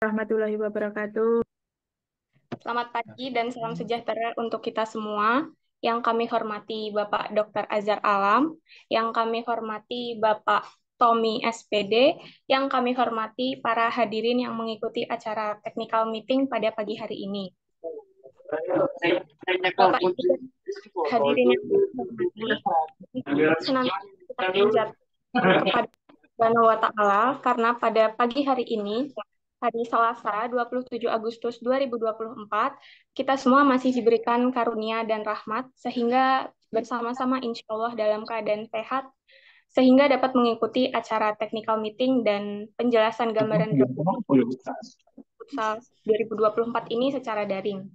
Warahmatullahi wabarakatuh. Selamat pagi dan salam sejahtera untuk kita semua. Yang kami hormati Bapak Dr. Azhar Alam, yang kami hormati Bapak Tommy SPD, yang kami hormati para hadirin yang mengikuti acara technical meeting pada pagi hari ini. Bapak Ibu dan hadirin yang kami hormati, senantiasa kita panjatkan kepada Subhanahu wa Ta'ala karena pada pagi hari ini, hari Selasa 27 Agustus 2024, kita semua masih diberikan karunia dan rahmat sehingga bersama-sama insya Allah dalam keadaan sehat sehingga dapat mengikuti acara technical meeting dan penjelasan gambaran futsal 2024 ini secara daring.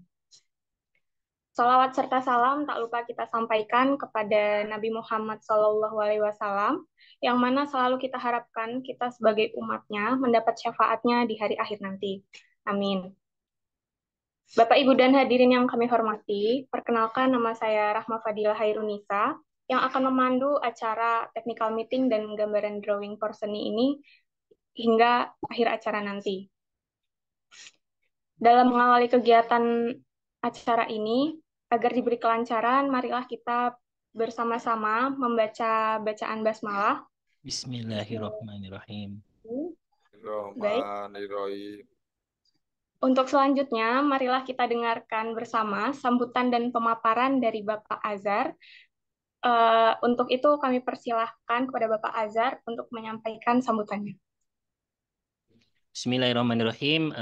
Salawat serta salam tak lupa kita sampaikan kepada Nabi Muhammad SAW, yang mana selalu kita harapkan kita sebagai umatnya mendapat syafaatnya di hari akhir nanti. Amin. Bapak, Ibu, dan hadirin yang kami hormati, perkenalkan nama saya Rahma Fadila Hairunisa, yang akan memandu acara technical meeting dan gambaran drawing for seni ini hingga akhir acara nanti. Dalam mengawali kegiatan acara ini, agar diberi kelancaran, marilah kita bersama-sama membaca bacaan basmalah. Bismillahirrahmanirrahim. Baik. Bismillahirrahmanirrahim. Untuk selanjutnya, marilah kita dengarkan bersama sambutan dan pemaparan dari Bapak Azhar. Untuk itu kami persilahkan kepada Bapak Azhar untuk menyampaikan sambutannya. Bismillahirrahmanirrahim.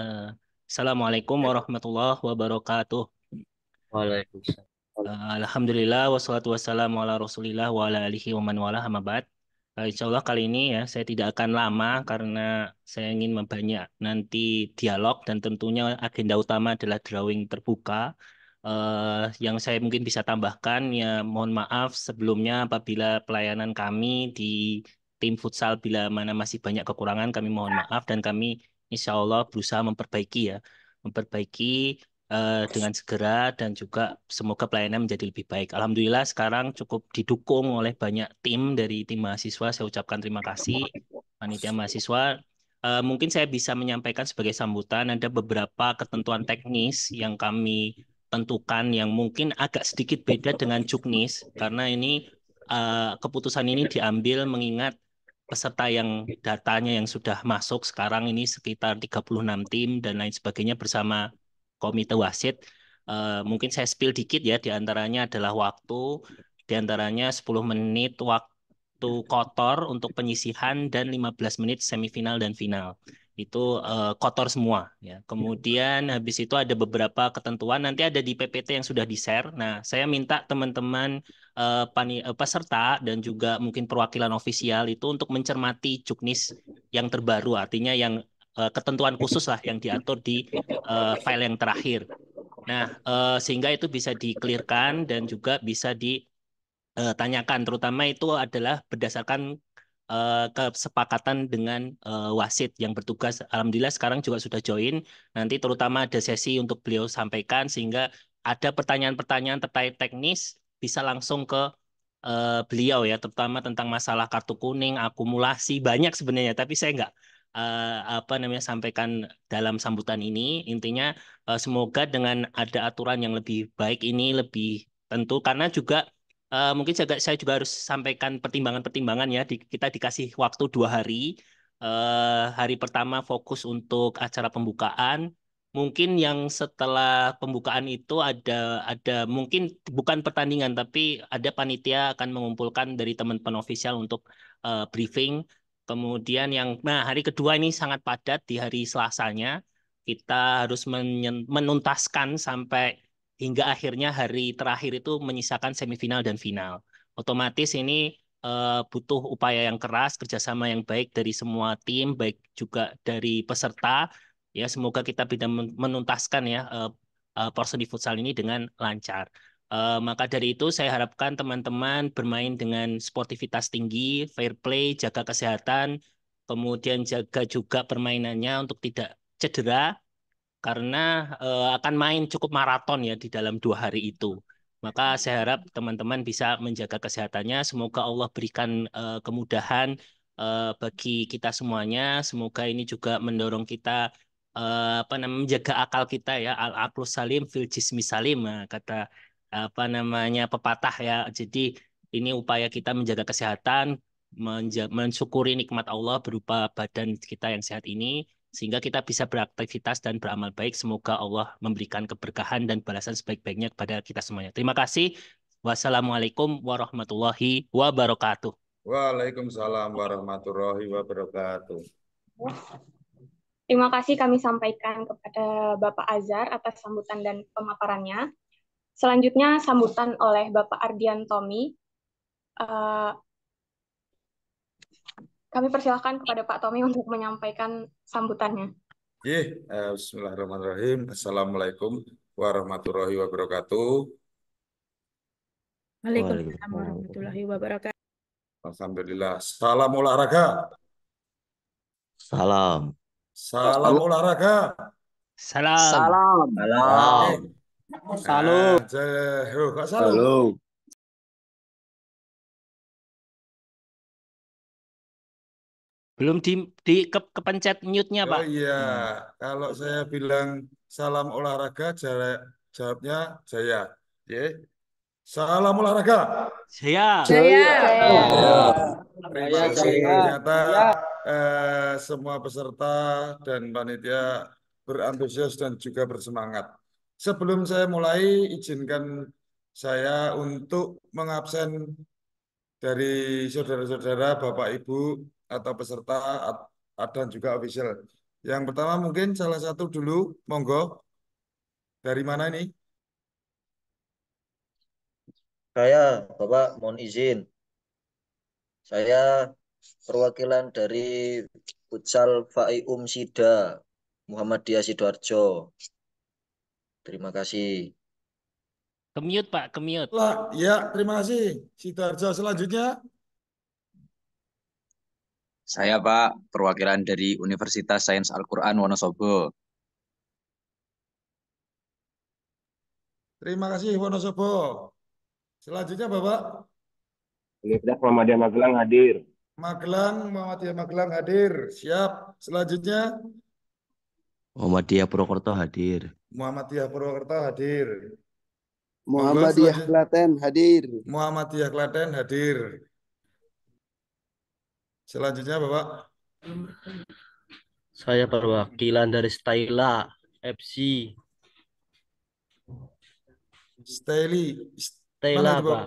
Assalamualaikum warahmatullahi wabarakatuh. Waalaikumsalam. Alhamdulillah wassalatu wassalamu ala Rasulillah wa ala alihi wa man wala amma ba'd. Insya Allah kali ini ya saya tidak akan lama karena saya ingin membanyak nanti dialog dan tentunya agenda utama adalah drawing terbuka. Yang saya mungkin bisa tambahkan ya mohon maaf sebelumnya apabila pelayanan kami di tim futsal bila mana masih banyak kekurangan kami mohon maaf dan kami insya Allah berusaha memperbaiki dengan segera dan juga semoga pelayanan menjadi lebih baik. Alhamdulillah sekarang cukup didukung oleh banyak tim dari tim mahasiswa. Saya ucapkan terima kasih panitia mahasiswa. Mungkin saya bisa menyampaikan sebagai sambutan ada beberapa ketentuan teknis yang kami tentukan yang mungkin agak sedikit beda dengan Juknis karena ini keputusan ini diambil mengingat peserta yang datanya yang sudah masuk sekarang ini sekitar 36 tim dan lain sebagainya bersama komite wasit. Mungkin saya spill dikit ya, diantaranya adalah waktu, diantaranya 10 menit waktu kotor untuk penyisihan dan 15 menit semifinal dan final. Itu kotor semua ya. Kemudian habis itu ada beberapa ketentuan nanti ada di PPT yang sudah di-share. Nah, saya minta teman-teman peserta dan juga mungkin perwakilan ofisial itu untuk mencermati juknis yang terbaru, artinya yang ketentuan khusus lah yang diatur di file yang terakhir. Nah, sehingga itu bisa di-clearkan dan juga bisa ditanyakan, terutama itu adalah berdasarkan kesepakatan dengan wasit yang bertugas. Alhamdulillah sekarang juga sudah join. Nanti terutama ada sesi untuk beliau sampaikan sehingga ada pertanyaan-pertanyaan terkait teknis bisa langsung ke beliau ya, terutama tentang masalah kartu kuning, akumulasi banyak sebenarnya. Tapi saya nggak sampaikan dalam sambutan ini. Intinya semoga dengan ada aturan yang lebih baik ini lebih tentu karena juga mungkin saya juga harus sampaikan pertimbangan-pertimbangan ya. Kita dikasih waktu 2 hari. Hari pertama fokus untuk acara pembukaan. Mungkin yang setelah pembukaan itu ada mungkin bukan pertandingan tapi ada panitia akan mengumpulkan dari teman-teman official untuk briefing. Kemudian hari kedua ini sangat padat di hari Selasanya. Kita harus menuntaskan sampai hingga akhirnya hari terakhir itu menyisakan semifinal dan final. Otomatis ini butuh upaya yang keras, kerjasama yang baik dari semua tim, baik juga dari peserta. Ya, semoga kita bisa menuntaskan ya porsi di futsal ini dengan lancar. Maka dari itu saya harapkan teman-teman bermain dengan sportivitas tinggi, fair play, jaga kesehatan, kemudian jaga juga permainannya untuk tidak cedera karena akan main cukup maraton ya di dalam 2 hari itu. Maka saya harap teman-teman bisa menjaga kesehatannya. Semoga Allah berikan kemudahan bagi kita semuanya. Semoga ini juga mendorong kita menjaga akal kita ya, al aqlus salim fil jismi salim, nah, kata pepatah ya. Jadi ini upaya kita menjaga kesehatan, mensyukuri nikmat Allah berupa badan kita yang sehat ini, sehingga kita bisa beraktivitas dan beramal baik. Semoga Allah memberikan keberkahan dan balasan sebaik-baiknya kepada kita semuanya. Terima kasih. Wassalamualaikum warahmatullahi wabarakatuh. Waalaikumsalam warahmatullahi wabarakatuh. Terima kasih kami sampaikan kepada Bapak Azhar atas sambutan dan pemaparannya. Selanjutnya sambutan oleh Bapak Ardian Tommy. Kami persilahkan kepada Pak Tommy untuk menyampaikan sambutannya. Bismillahirrahmanirrahim. Assalamualaikum warahmatullahi wabarakatuh. Waalaikumsalam warahmatullahi wabarakatuh. Alhamdulillah. Salam olahraga. Salam. Salam olahraga. Salam. Salam. Salam. Salam. Belum kepencet mute-nya, Pak. Oh iya, kalau saya bilang salam olahraga, jawabnya Jaya. Salam olahraga. Jaya. Terima kasih. Ternyata semua peserta dan panitia berantusias dan juga bersemangat. Sebelum saya mulai, izinkan saya untuk mengabsen dari saudara-saudara, Bapak Ibu, atau peserta dan juga official. Yang pertama mungkin salah satu dulu, monggo. Dari mana ini? Saya, Bapak, mohon izin. Saya perwakilan dari Futsal Faium Sida, Muhammadiyah Sidoarjo. Terima kasih. Ke-mute, Pak, ke-mute. Ya, terima kasih. Sidoarjo selanjutnya. Saya Pak, perwakilan dari Universitas Sains Al-Quran Wonosobo. Terima kasih Wonosobo. Selanjutnya Bapak. Universitas Muhammadiyah Magelang hadir. Muhammadiyah Magelang hadir. Siap. Selanjutnya. Muhammadiyah Purwokerto hadir. Muhammadiyah Purwokerto hadir. Muhammadiyah Klaten hadir. Muhammadiyah Klaten hadir. Selanjutnya Bapak. Saya perwakilan dari Staila FC. Mana itu, Pak?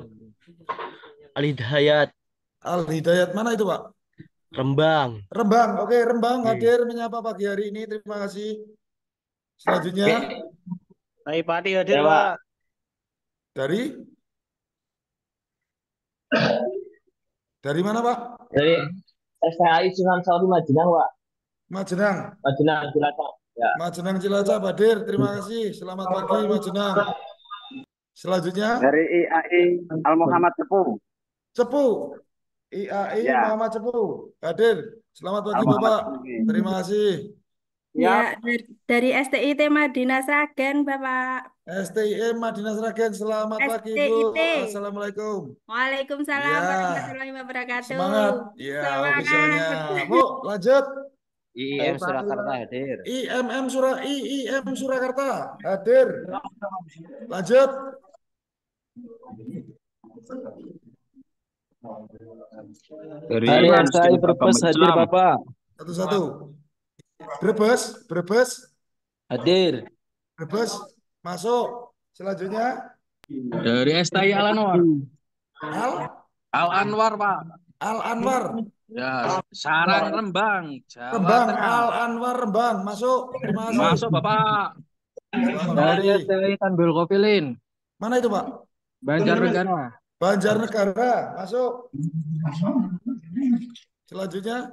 Al-Hidayat. Al-Hidayat mana itu, Pak? Rembang. Oke, Rembang hadir menyapa pagi hari ini. Terima kasih. Selanjutnya. Baik, Pati hadir, Pak. Dari mana, Pak? Dari STAI Sunan Sauri Majenang, Pak. Majenang Cilacap. Ya. Majenang Cilacap hadir. Terima kasih. Selamat pagi Majenang. Selanjutnya. Dari IAI Al Muhammad Cepu. IAI Ya. Muhammad Cepu hadir. Selamat pagi Bapak. Terima kasih. Ya, dari STIT Madinah Sragen, Bapak. STIM Madinah Sragen, selamat pagi Bu. Assalamualaikum. Waalaikumsalam Ya. warahmatullahi wabarakatuh. Semangat. Ya, Semangat. officialnya. Bu, lanjut. IIM Surakarta hadir. IIM Surakarta hadir. Lanjut. Dari STAI Brebes hadir, Bapak. Satu-satu. Brebes Hadir. Brebes masuk. Selanjutnya Dari STI Al-Anwar. Al-Anwar, Pak. Al-Anwar. Ya, Sarang Rembang, Jawa Rembang, Tengah. Al-Anwar Rembang masuk. Terima kasih. Masuk Bapak. Selamat Dari pagi. STI Tanbul Kopilin, Mana itu, Pak? Banjarnegara. Banjarnegara masuk. Selanjutnya.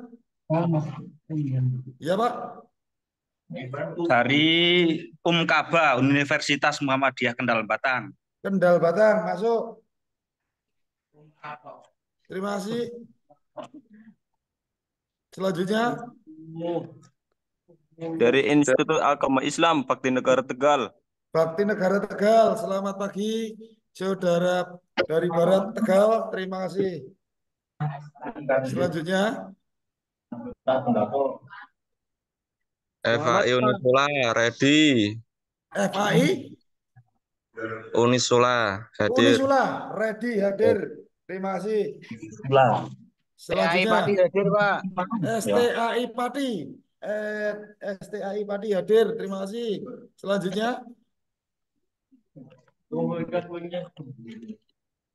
Ya, Pak. Dari Kaba Universitas Muhammadiyah Kendal Batang. Kendal Batang masuk. Terima kasih. Selanjutnya. Dari Institut Agama Islam Bakti Negara Tegal. Bakti Negara Tegal, selamat pagi saudara dari Barat Tegal, terima kasih. Selanjutnya FAI Unisula, ready. FAI Unisula, hadir. Unisula, ready, hadir. Terima kasih. Selanjutnya, Pati hadir, Pak. STAI Pati. STAI Pati hadir. Terima kasih. Selanjutnya,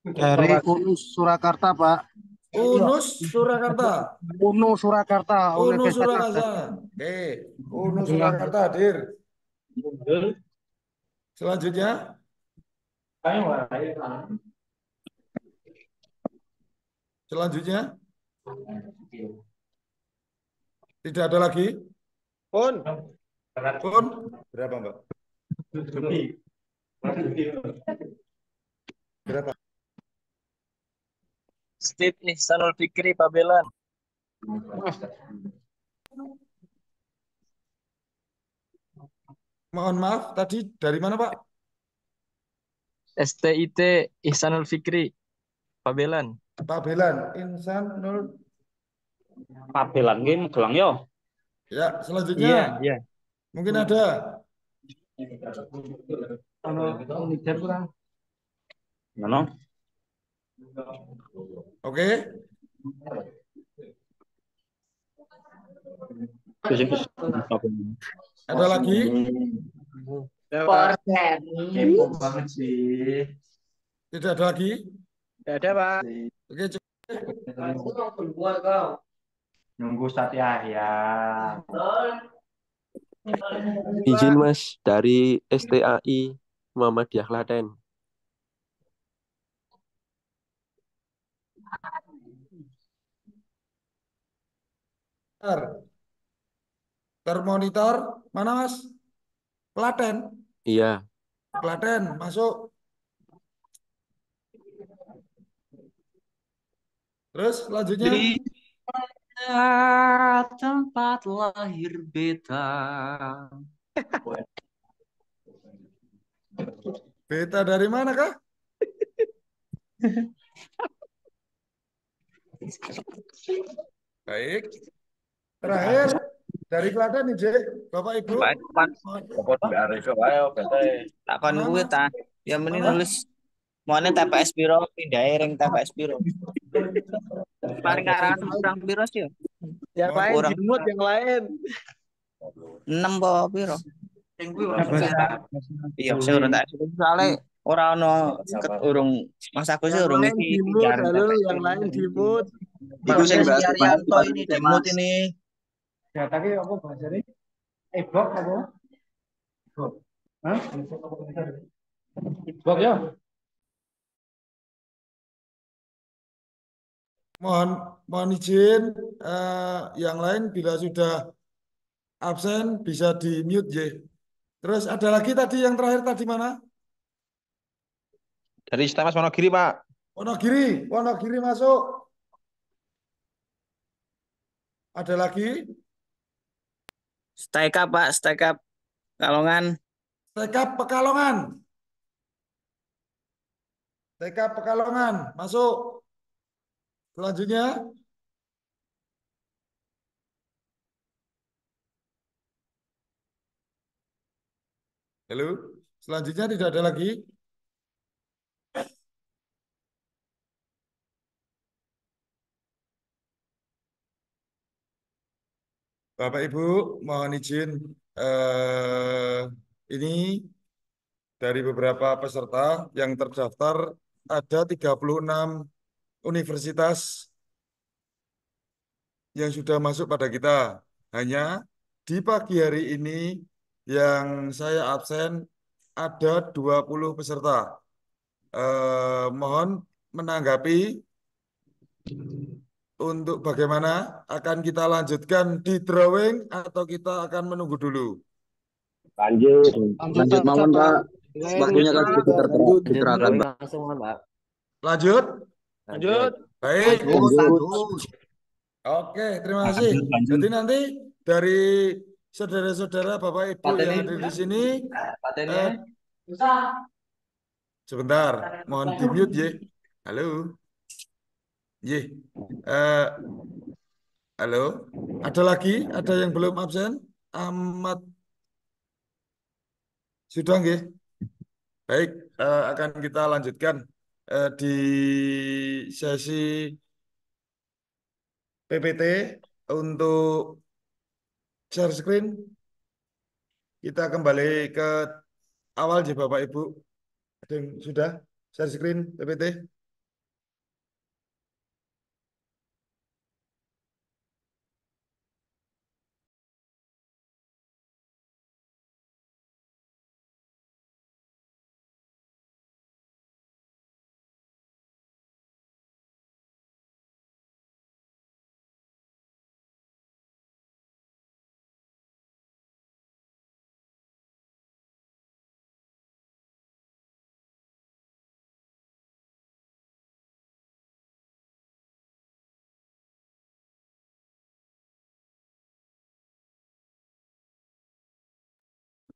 Dari UNUS Surakarta, Pak. UNUS Surakarta. UNU Surakarta, UNU Universitas. Surakarta. Oke, UNU Surakarta hadir. Selanjutnya, tidak ada lagi. Pun. Berapa, Mbak? Berapa? Steve Ihsanul Fikri, Pabelan. Mohon maaf, tadi dari mana, Pak? STIT Ihsanul Fikri, Pabelan. Pabelan, Insan Nur. Pabelan game gelang yo. Ya, selanjutnya. Iya. Mungkin ada. Mana? Oke. Ada lagi? Kepo banget sih. Tidak ada lagi? Tidak ada, Pak. Oke, Nunggu Satya ya. Izin Mas, dari STAI Muhammadiyah Klaten. Termonitor, mana Mas? Klaten. Iya. Klaten, masuk. Terus selanjutnya. Tempat lahir beta. Beta dari mana kah? Baik. Terakhir dari Klaten nih, Bapak Ibu. Takon kuwi ta. Ya meni nulis mone TPS piro pindahe ring TPS piro. Paling karangan kurang piro sih? Yang lain dimut yang lain. 6 po piro? Iya, saya urung tak soalnya ora ono urung Mas Agus sih urung iki Yang lain dimut. Iku sing Mbak Arianto ini dimut ini. Data ki apa bahasane? Ebok apa? Hah? Ebok ya? Mohon izin, yang lain bila sudah absen bisa di mute ya. Terus ada lagi tadi yang terakhir tadi mana? Dari Stamas Wonogiri, Pak. Wonogiri masuk. Ada lagi? Stake up, Pak, stake up Kalongan. Stake up Pekalongan, masuk. Selanjutnya. Halo, selanjutnya tidak ada lagi. Bapak Ibu, mohon izin ini dari beberapa peserta yang terdaftar ada 36 universitas yang sudah masuk pada kita. Hanya di pagi hari ini yang saya absen ada 20 peserta. Mohon menanggapi untuk bagaimana akan kita lanjutkan di drawing atau kita akan menunggu dulu. Lanjut mawon Pak. Waktunya kan diterahkan Pak. Lanjut. Baik. Lanjut. Oke, terima kasih. Jadi nanti dari saudara-saudara Bapak Ibu yang ada di sini, sebentar, mohon di mute ya. Halo. Halo. Ada lagi? Ada yang belum absen? Ahmad sudah nggih. Baik, akan kita lanjutkan di sesi PPT untuk share screen. Kita kembali ke awal ya Bapak Ibu. Ada yang sudah share screen PPT?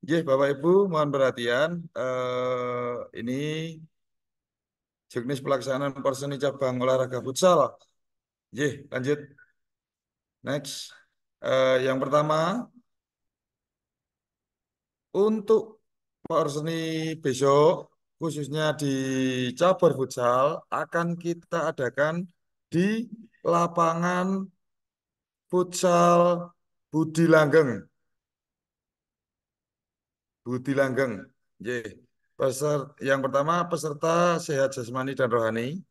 Ya, Bapak Ibu, mohon perhatian. Ini juknis pelaksanaan Porseni cabang olahraga futsal. Ya, lanjut. Next. Yang pertama, untuk Porseni besok, khususnya di cabur futsal, akan kita adakan di lapangan futsal Budi Langgeng. Budi Langgeng. Ye. Yang pertama peserta sehat jasmani dan rohani.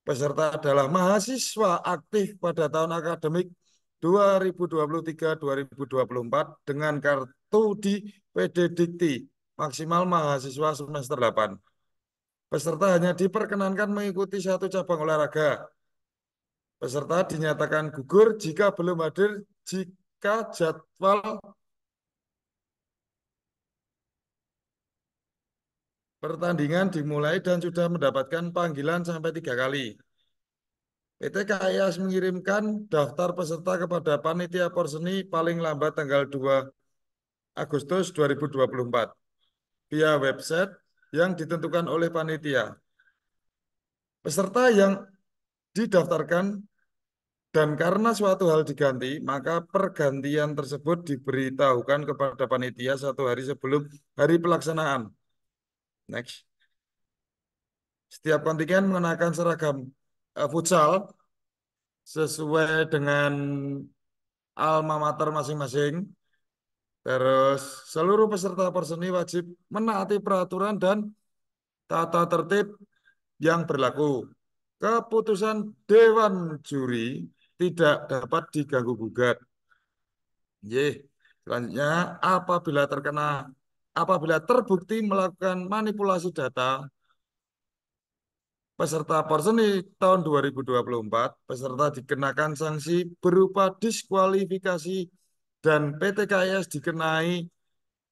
Peserta adalah mahasiswa aktif pada tahun akademik 2023-2024 dengan kartu di PD Dikti maksimal mahasiswa semester 8. Peserta hanya diperkenankan mengikuti satu cabang olahraga. Peserta dinyatakan gugur jika belum hadir jika jadwal pertandingan dimulai dan sudah mendapatkan panggilan sampai 3 kali. PT KAIAS mengirimkan daftar peserta kepada Panitia Porseni paling lambat tanggal 2 Agustus 2024 via website yang ditentukan oleh panitia. Peserta yang didaftarkan dan karena suatu hal diganti, maka pergantian tersebut diberitahukan kepada panitia 1 hari sebelum hari pelaksanaan. Next. Setiap kontingen mengenakan seragam futsal sesuai dengan alma mater masing-masing. Terus seluruh peserta Porseni wajib menaati peraturan dan tata tertib yang berlaku. Keputusan Dewan Juri tidak dapat diganggu-gugat. Selanjutnya, apabila terbukti melakukan manipulasi data peserta Porseni tahun 2024, peserta dikenakan sanksi berupa diskualifikasi dan PT KAIS dikenai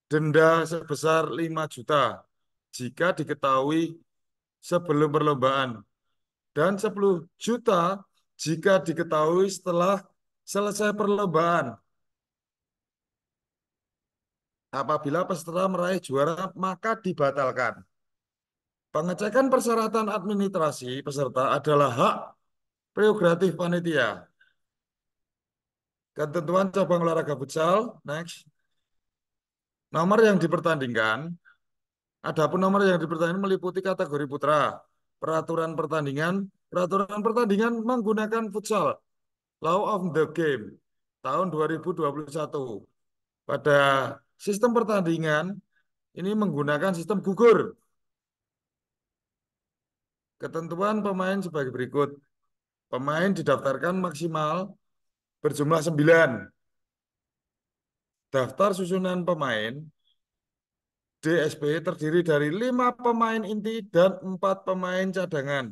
denda sebesar 5 juta jika diketahui sebelum perlombaan dan 10 juta jika diketahui setelah selesai perlombaan. Apabila peserta meraih juara, maka dibatalkan. Pengecekan persyaratan administrasi peserta adalah hak prerogatif panitia. Ketentuan cabang olahraga futsal, next. Nomor yang dipertandingkan, adapun nomor yang dipertandingkan meliputi kategori putra. Peraturan pertandingan menggunakan futsal, Law of the Game, tahun 2021. Pada sistem pertandingan, ini menggunakan sistem gugur. Ketentuan pemain sebagai berikut. Pemain didaftarkan maksimal berjumlah 9. Daftar susunan pemain DSP terdiri dari 5 pemain inti dan 4 pemain cadangan.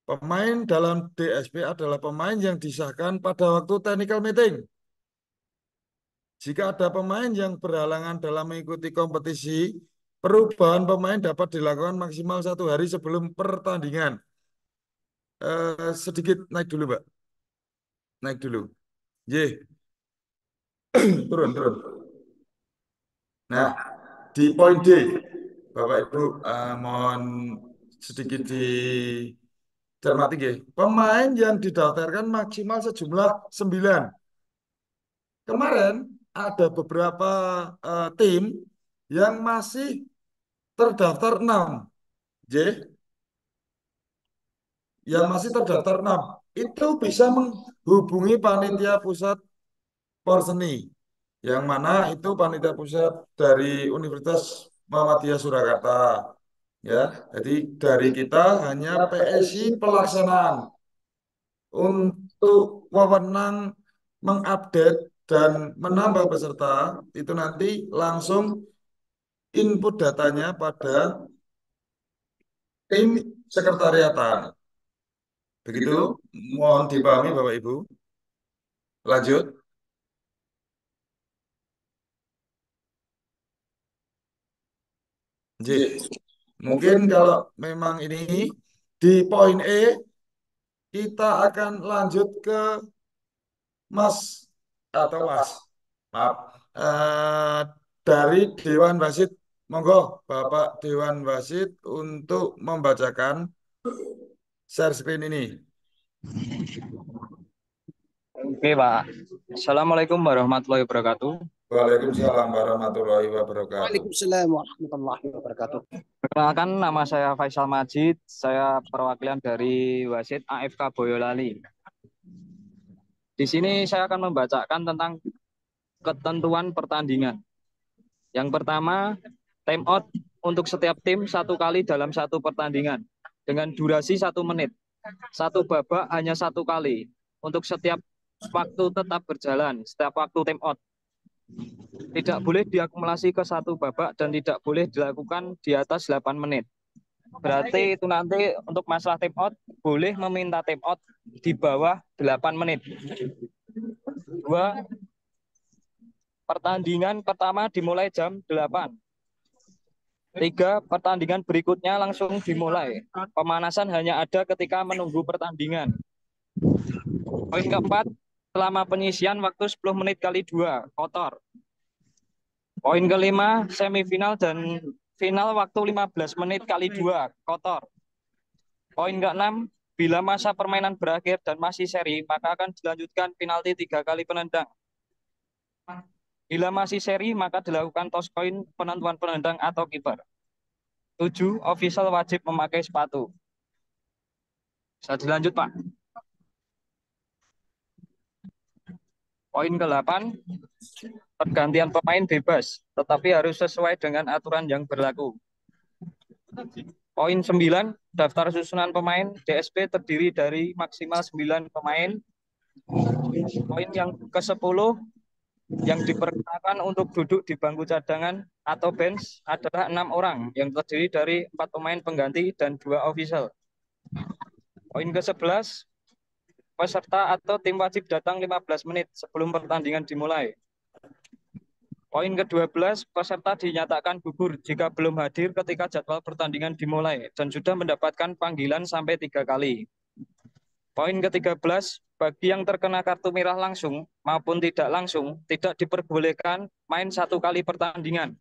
Pemain dalam DSP adalah pemain yang disahkan pada waktu technical meeting. Jika ada pemain yang berhalangan dalam mengikuti kompetisi, perubahan pemain dapat dilakukan maksimal 1 hari sebelum pertandingan. Sedikit naik dulu, Mbak. Naik dulu. Turun. Nah, di poin D, Bapak Ibu, mohon sedikit dicermati, pemain yang didaftarkan maksimal sejumlah 9. kemarin ada beberapa tim yang masih terdaftar 6, J, yang masih terdaftar 6 itu bisa menghubungi panitia pusat Porseni, yang mana itu panitia pusat dari Universitas Muhammadiyah Surakarta. Ya, jadi dari kita hanya PSI pelaksanaan untuk wewenang mengupdate dan menambah peserta itu nanti langsung input datanya pada tim sekretariatan. Begitu, mohon dipahami Bapak Ibu. Lanjut. J. Mungkin kalau memang ini di poin E kita akan lanjut ke Mas atau Mas, maaf, eh, dari Dewan Wasit. Monggo Bapak Dewan Wasit untuk membacakan share screen ini. Oke, Pak. Assalamualaikum warahmatullahi wabarakatuh. Waalaikumsalam warahmatullahi wabarakatuh. Waalaikumsalam warahmatullahi wabarakatuh. Perkenalkan, nama saya Faisal Majid. Saya perwakilan dari Wasit AFK Boyolali. Di sini saya akan membacakan tentang ketentuan pertandingan. Yang pertama, time out untuk setiap tim 1 kali dalam 1 pertandingan dengan durasi 1 menit. 1 babak hanya 1 kali. Untuk setiap waktu tetap berjalan, setiap waktu time out. Tidak boleh diakumulasi ke 1 babak dan tidak boleh dilakukan di atas 8 menit. Berarti itu nanti untuk masalah time out, boleh meminta time out di bawah 8 menit. 2. Pertandingan pertama dimulai jam 8. 3. Pertandingan berikutnya langsung dimulai. Pemanasan hanya ada ketika menunggu pertandingan. Poin keempat, selama penyisian waktu 10 menit kali 2, kotor. Poin kelima, semifinal dan final waktu 15 menit kali 2, kotor. Poin keenam, bila masa permainan berakhir dan masih seri, maka akan dilanjutkan penalti 3 kali penendang. Bila masih seri, maka dilakukan toss coin, penentuan penendang atau kiper. 7. Official wajib memakai sepatu. Bisa dilanjut, Pak. Poin ke-8, pergantian pemain bebas, tetapi harus sesuai dengan aturan yang berlaku. Poin 9, daftar susunan pemain DSP terdiri dari maksimal 9 pemain. Poin yang ke-10, yang diperkenakan untuk duduk di bangku cadangan atau bench adalah 6 orang yang terdiri dari 4 pemain pengganti dan 2 official. Poin ke-11, peserta atau tim wajib datang 15 menit sebelum pertandingan dimulai. Poin ke-12, peserta dinyatakan gugur jika belum hadir ketika jadwal pertandingan dimulai dan sudah mendapatkan panggilan sampai 3 kali. Poin ke-13, bagi yang terkena kartu merah langsung maupun tidak langsung, tidak diperbolehkan main 1 kali pertandingan.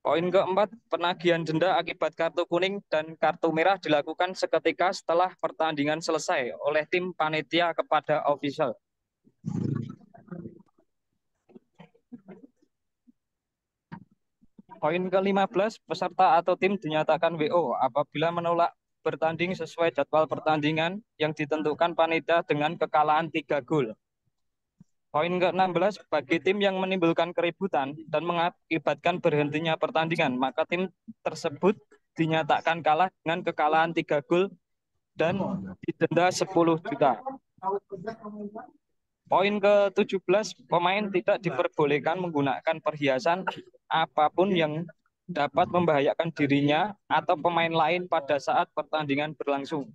Poin ke-4, penagihan denda akibat kartu kuning dan kartu merah dilakukan seketika setelah pertandingan selesai oleh tim panitia kepada official. Poin ke-15, peserta atau tim dinyatakan WO apabila menolak bertanding sesuai jadwal pertandingan yang ditentukan panitia dengan kekalahan 3 gol. Poin ke-16, bagi tim yang menimbulkan keributan dan mengakibatkan berhentinya pertandingan, maka tim tersebut dinyatakan kalah dengan kekalahan 3 gol dan didenda 10 juta. Poin ke-17, pemain tidak diperbolehkan menggunakan perhiasan apapun yang dapat membahayakan dirinya atau pemain lain pada saat pertandingan berlangsung.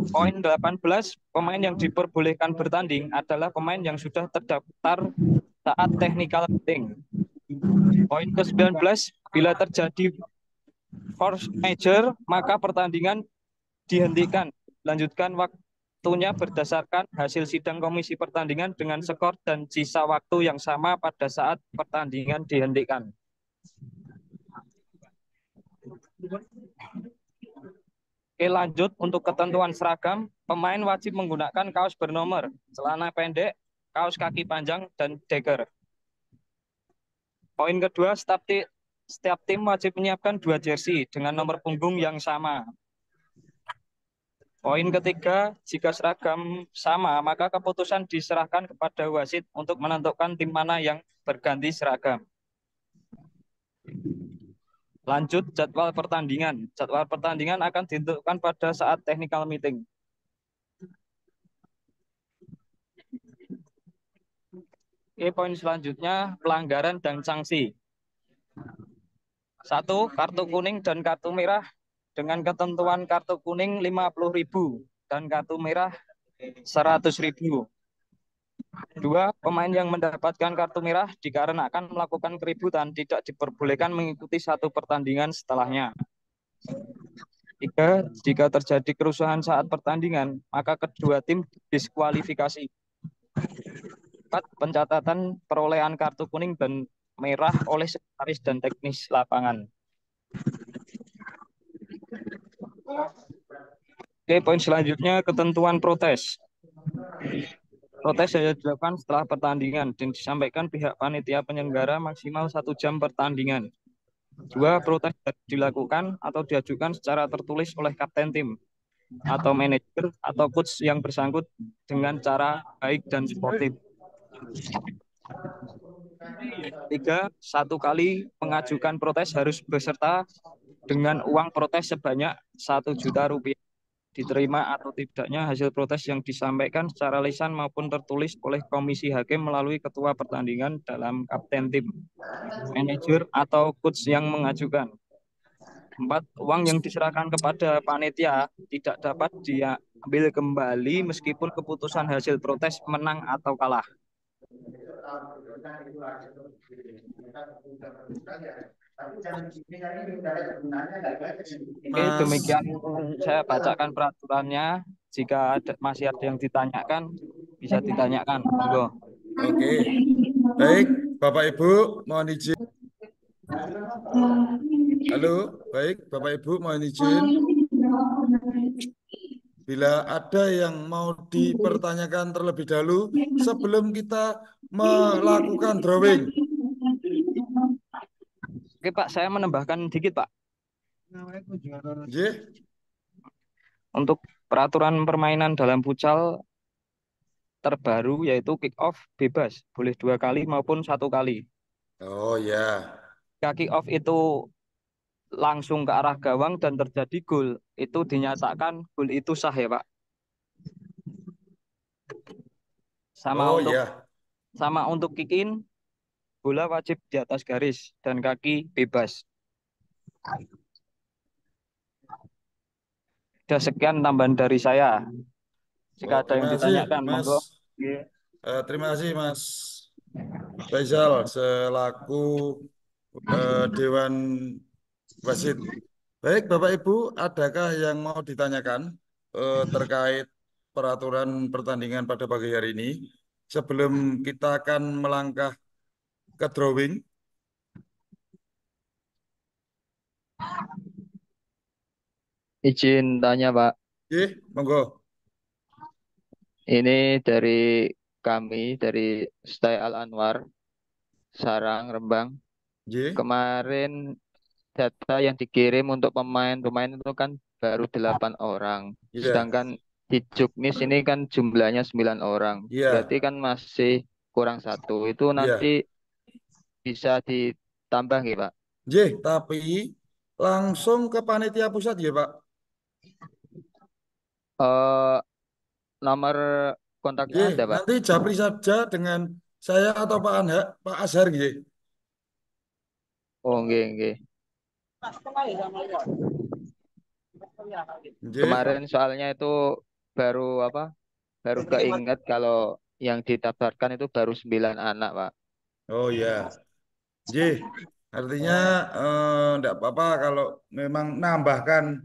Poin 18, pemain yang diperbolehkan bertanding adalah pemain yang sudah terdaftar saat technical meeting. Poin ke-19, bila terjadi force majeure, maka pertandingan dihentikan. Lanjutkan waktunya berdasarkan hasil sidang komisi pertandingan dengan skor dan sisa waktu yang sama pada saat pertandingan dihentikan. Oke, lanjut untuk ketentuan seragam, pemain wajib menggunakan kaos bernomor, celana pendek, kaos kaki panjang, dan deker. Poin kedua, setiap tim wajib menyiapkan 2 jersey dengan nomor punggung yang sama. Poin ketiga, jika seragam sama, maka keputusan diserahkan kepada wasit untuk menentukan tim mana yang berganti seragam. Lanjut jadwal pertandingan. Jadwal pertandingan akan ditentukan pada saat technical meeting. Oke, poin selanjutnya, pelanggaran dan sanksi. 1. Kartu kuning dan kartu merah dengan ketentuan kartu kuning 50.000 dan kartu merah 100.000. 2. Pemain yang mendapatkan kartu merah dikarenakan melakukan keributan tidak diperbolehkan mengikuti satu pertandingan setelahnya. 3. Jika terjadi kerusuhan saat pertandingan, maka kedua tim diskualifikasi. 4. Pencatatan perolehan kartu kuning dan merah oleh sekretaris dan teknis lapangan. Oke, poin selanjutnya ketentuan protes. Protes hanya dilakukan setelah pertandingan dan disampaikan pihak panitia penyelenggara maksimal 1 jam pertandingan. 2. Protes dilakukan atau diajukan secara tertulis oleh kapten tim atau manajer atau coach yang bersangkut dengan cara baik dan sportif. 3. 1 kali mengajukan protes harus beserta dengan uang protes sebanyak 1 juta rupiah. Diterima atau tidaknya hasil protes yang disampaikan secara lisan maupun tertulis oleh komisi hakim melalui ketua pertandingan dalam kapten tim, manajer atau coach yang mengajukan. 4. Uang yang diserahkan kepada panitia tidak dapat diambil kembali meskipun keputusan hasil protes menang atau kalah. Oke, demikian saya bacakan peraturannya. Jika masih ada yang ditanyakan, bisa ditanyakan. Monggo. Oke, baik Bapak Ibu, mohon izin. Halo, baik Bapak Ibu, mohon izin. Bila ada yang mau dipertanyakan terlebih dahulu sebelum kita melakukan drawing. Oke Pak, saya menambahkan dikit Pak. Untuk peraturan permainan dalam futsal terbaru yaitu kick off bebas, boleh 2 kali maupun 1 kali. Oh ya. Jika kick off itu langsung ke arah gawang dan terjadi gol, itu dinyatakan gol itu sah ya Pak. Sama untuk kick in, bola wajib di atas garis dan kaki bebas. Sudah sekian tambahan dari saya. Jika ada yang ditanyakan, monggo. Terima kasih Mas Faisal selaku Dewan Wasit. Baik Bapak Ibu, adakah yang mau ditanyakan terkait peraturan pertandingan pada pagi hari ini? Sebelum kita akan melangkah ke drawing. Izin tanya Pak. Monggo. Ini dari kami, dari Stay Al Anwar, Sarang, Rembang. Kemarin data yang dikirim untuk pemain-pemain itu kan baru 8 orang. Sedangkan di Juknis ini kan jumlahnya 9 orang. Berarti kan masih kurang 1. Itu nanti bisa ditambah nggih Pak? Tapi langsung ke panitia pusat ya Pak? Nomor kontaknya ada Pak? Nanti japri saja dengan saya atau Pak Azhar nggih. Oh nggih. Kemarin soalnya itu baru keinget kalau yang didaftarkan itu baru 9 anak Pak. Oh ya. Artinya enggak apa-apa kalau memang nambahkan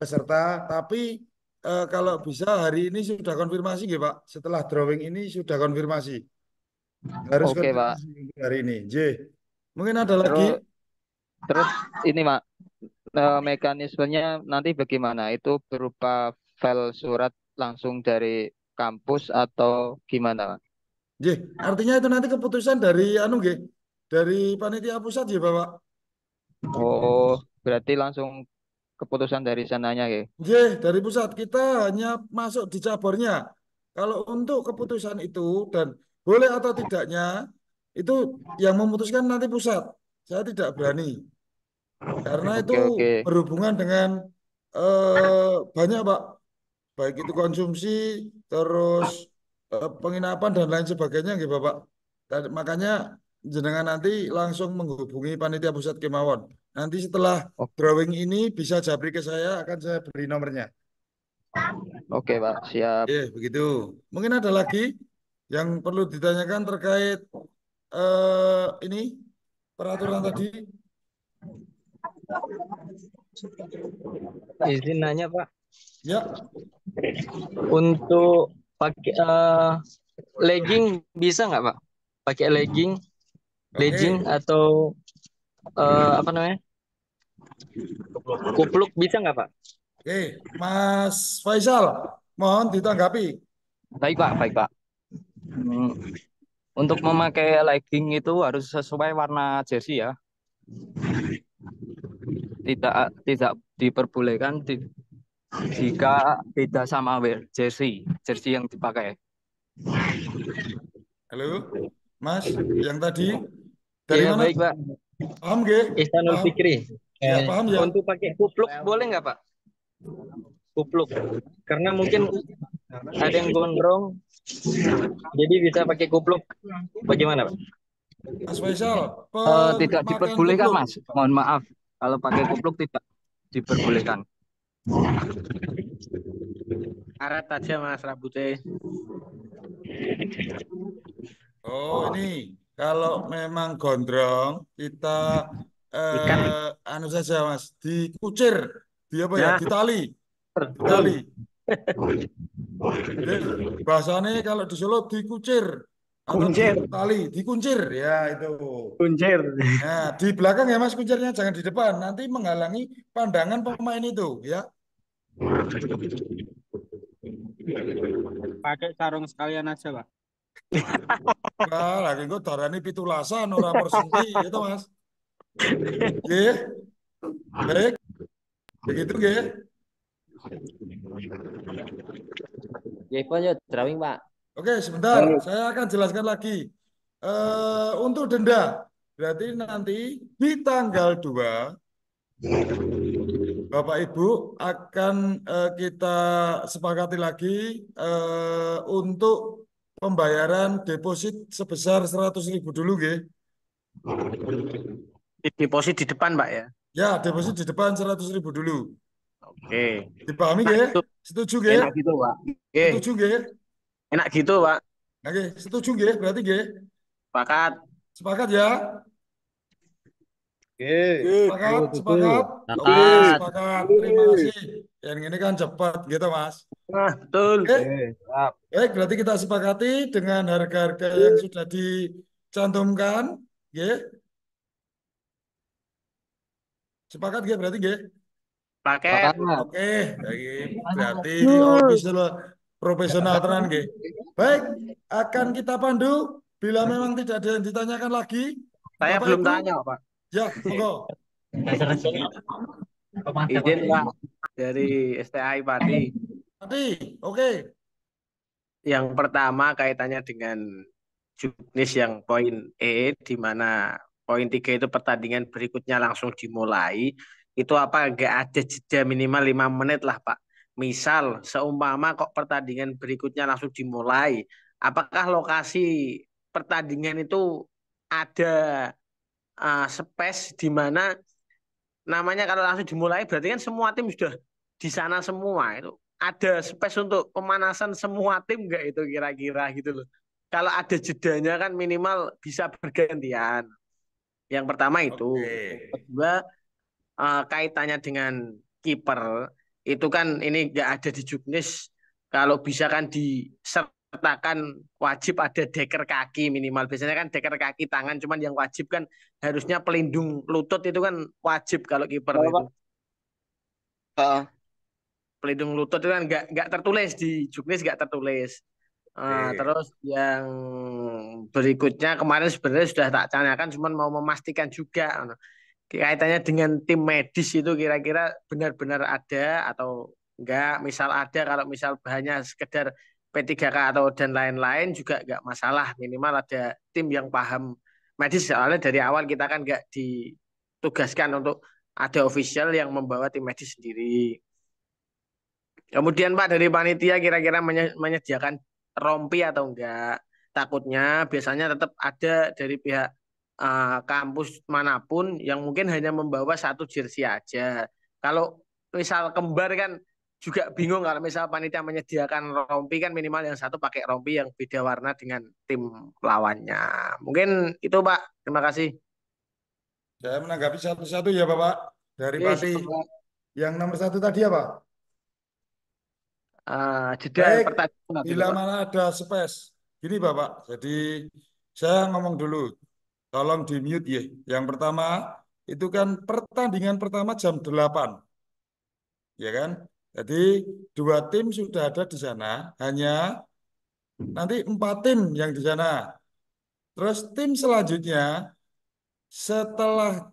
peserta, tapi kalau bisa hari ini sudah konfirmasi nggih Pak. Setelah drawing ini sudah konfirmasi. Harus konfirmasi untuk hari ini. Mungkin ada lagi. Terus ini Pak, mekanismenya nanti bagaimana? Itu berupa file surat langsung dari kampus atau gimana Pak? Nggih, artinya itu nanti keputusan dari anu nggih, dari panitia pusat ya, Bapak. Oh, berarti langsung keputusan dari sananya ya. Nggih, dari pusat kita hanya masuk di cabornya. Kalau untuk keputusan itu dan boleh atau tidaknya itu yang memutuskan nanti pusat. Saya tidak berani karena itu Oke, oke. berhubungan dengan banyak, Pak. Baik itu konsumsi, terus penginapan dan lain sebagainya, nggih Bapak. Dan makanya jenengan nanti langsung menghubungi panitia pusat kemawon. Nanti setelah drawing ini bisa japri ke saya, akan saya beri nomornya. Oke, Pak, siap. Begitu. Mungkin ada lagi yang perlu ditanyakan terkait ini peraturan tadi. Izin nanya, Pak. Ya. Untuk pakai legging bisa nggak, Pak? Pakai legging, legging atau apa namanya? Kupluk bisa nggak, Pak? Oke, Mas Faisal, mohon ditanggapi. Baik, Pak, baik, Pak. Untuk memakai legging itu harus sesuai warna jersey ya. Tidak diperbolehkan jika tidak sama jersey yang dipakai. Halo, Mas, yang tadi dari mana? Baik, Pak. Paham nggih? Ihsanul Paham? Fikri. Ya, paham ya. Untuk pakai kupluk boleh nggak, Pak? Kupluk. Karena mungkin ada yang gondrong, jadi bisa pakai kupluk. Bagaimana, Pak? Mas Faisal, tidak diperbolehkan, Mas. Mohon maaf. Kalau pakai kupluk tidak diperbolehkan. Karet aja Mas rambutnya. Oh, ini kalau memang gondrong kita anu saja Mas, dikucir, di apa ya? Ditali. Ditali. Bahasanya kalau di Solo dikucir atau ditali, dikuncir ya itu. Kuncir. Nah, di belakang ya Mas kuncirnya, jangan di depan, nanti menghalangi pandangan pemain itu ya. Pakai sarung sekalian aja, Pak. Nah, lagi gue darani pitulasan ora persenti itu Mas. Nggih. Baik. Begitu nggih. Ya, lanjut drawing, Pak. Oke, sebentar. Saya akan jelaskan lagi. Untuk denda, berarti nanti di tanggal 2 Bapak Ibu akan kita sepakati lagi untuk pembayaran deposit sebesar 100.000 dulu, nggih. Deposit di depan, Pak ya? Ya, deposit di depan 100.000 dulu. Oke. Dipahami nggih? Setuju nggih? Enak gitu, Pak. Setuju nggih? Enak gitu, Pak. Oke, setuju nggih? Berarti nggih? Sepakat. Sepakat ya? Sepakat, sepakat. Oke, Sepakat. sepakat. Terima kasih. Yang ini kan cepat gitu, Mas. Betul. Oke. Baik, berarti kita sepakati dengan harga-harga yang sudah dicantumkan. Oke. Sepakat nggih berarti nggih? Paket. Oke, baik. Berarti official profesional tenan nggih. Baik, akan kita pandu bila memang tidak ada yang ditanyakan lagi. Saya Bapak belum Ibu. tanya, Pak. Ya, monggo. Izin, Pak, dari STAI Pati. Pati, oke. Yang pertama kaitannya dengan juknis yang poin E, di mana poin 3 itu pertandingan berikutnya langsung dimulai. Itu apa nggak ada jeda minimal 5 menit lah, Pak. Misal seumpama kok pertandingan berikutnya langsung dimulai, apakah lokasi pertandingan itu ada space di mana namanya kalau langsung dimulai berarti kan semua tim sudah di sana semua, itu ada space untuk pemanasan semua tim nggak itu kira-kira gitu loh. Kalau ada jedanya kan minimal bisa bergantian. Yang pertama itu. Kedua, kaitannya dengan kiper itu kan ini nggak ada di juknis. Kalau bisa kan disertakan wajib ada deker kaki minimal. Biasanya kan deker kaki tangan, cuman yang wajib kan harusnya pelindung lutut itu kan wajib kalau kiper itu. Pelindung lutut itu kan nggak tertulis di juknis, nggak tertulis. Oke. Terus yang berikutnya kemarin sebenarnya sudah tak tanyakan, cuman mau memastikan juga kaitannya dengan tim medis itu kira-kira benar-benar ada atau enggak. Misal ada, kalau misal bahannya sekedar P3K atau dan lain-lain juga enggak masalah. Minimal ada tim yang paham medis. Soalnya dari awal kita kan enggak ditugaskan untuk ada official yang membawa tim medis sendiri. Kemudian Pak, dari panitia kira-kira menyediakan rompi atau enggak? Takutnya biasanya tetap ada dari pihak kampus manapun yang mungkin hanya membawa satu jersey aja. Kalau misal kembar kan juga bingung, kalau misal panitia menyediakan rompi kan minimal yang satu pakai rompi yang beda warna dengan tim lawannya. Mungkin itu Pak. Terima kasih. Saya menanggapi satu-satu ya Bapak. Dari Oke, Pati siap, Pak. yang nomor 1 tadi apa? Jeda Baik, pertanyaan dulu bila Pak. mana ada space. Gini Bapak, jadi saya ngomong dulu. Tolong di mute ya. Yang pertama, itu kan pertandingan pertama jam 8. Ya kan? Jadi 2 tim sudah ada di sana. Hanya nanti 4 tim yang di sana. Terus tim selanjutnya, setelah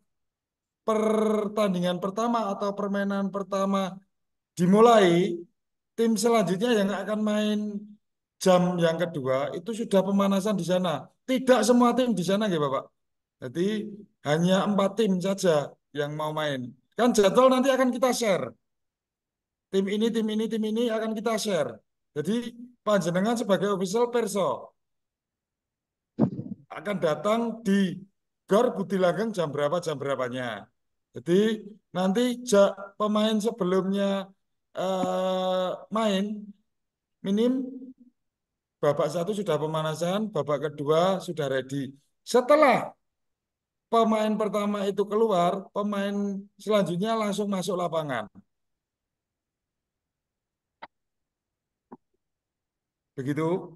pertandingan pertama atau permainan pertama dimulai, tim selanjutnya yang akan main jam yang kedua itu sudah pemanasan di sana. Tidak semua tim di sana ya Bapak. Jadi hanya 4 tim saja yang mau main. Kan jadwal nanti akan kita share. Tim ini, tim ini, tim ini akan kita share. Jadi panjenengan sebagai official perso akan datang di Gor Budi Langgeng jam berapa, jam berapanya. Jadi nanti pemain sebelumnya main minim babak 1 sudah pemanasan, babak kedua sudah ready. Setelah pemain pertama itu keluar, pemain selanjutnya langsung masuk lapangan. Begitu.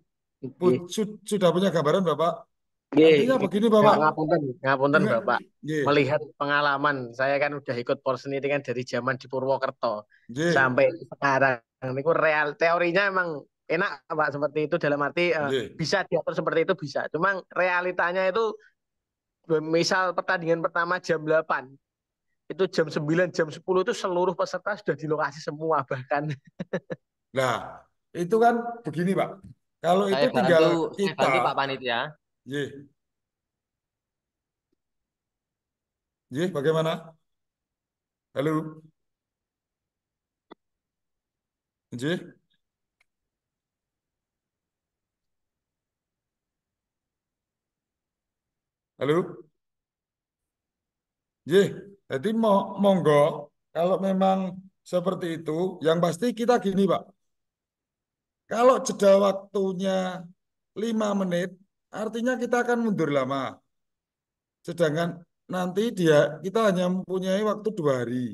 Sudah punya gambaran Bapak? Artinya begini Bapak. Ngapunten Bapak. Nggih. Melihat pengalaman, saya kan udah ikut Polseni kan dari zaman di Purwokerto Nggih. sampai sekarang. Ini real teorinya emang enak Pak, seperti itu dalam arti bisa diatur seperti itu bisa. Cuma realitanya itu misal pertandingan pertama jam 8, itu jam 9, jam 10 itu seluruh peserta sudah di lokasi semua bahkan. Nah, itu kan begini Pak. Kalau itu tinggal kita. Saya bantu Pak Panitia. Nggih. Nggih, bagaimana? Halo. Nggih. Halo. Nggih. Jadi monggo kalau memang seperti itu, yang pasti kita gini Pak. Kalau jeda waktunya 5 menit, artinya kita akan mundur lama. Sedangkan nanti kita hanya mempunyai waktu 2 hari.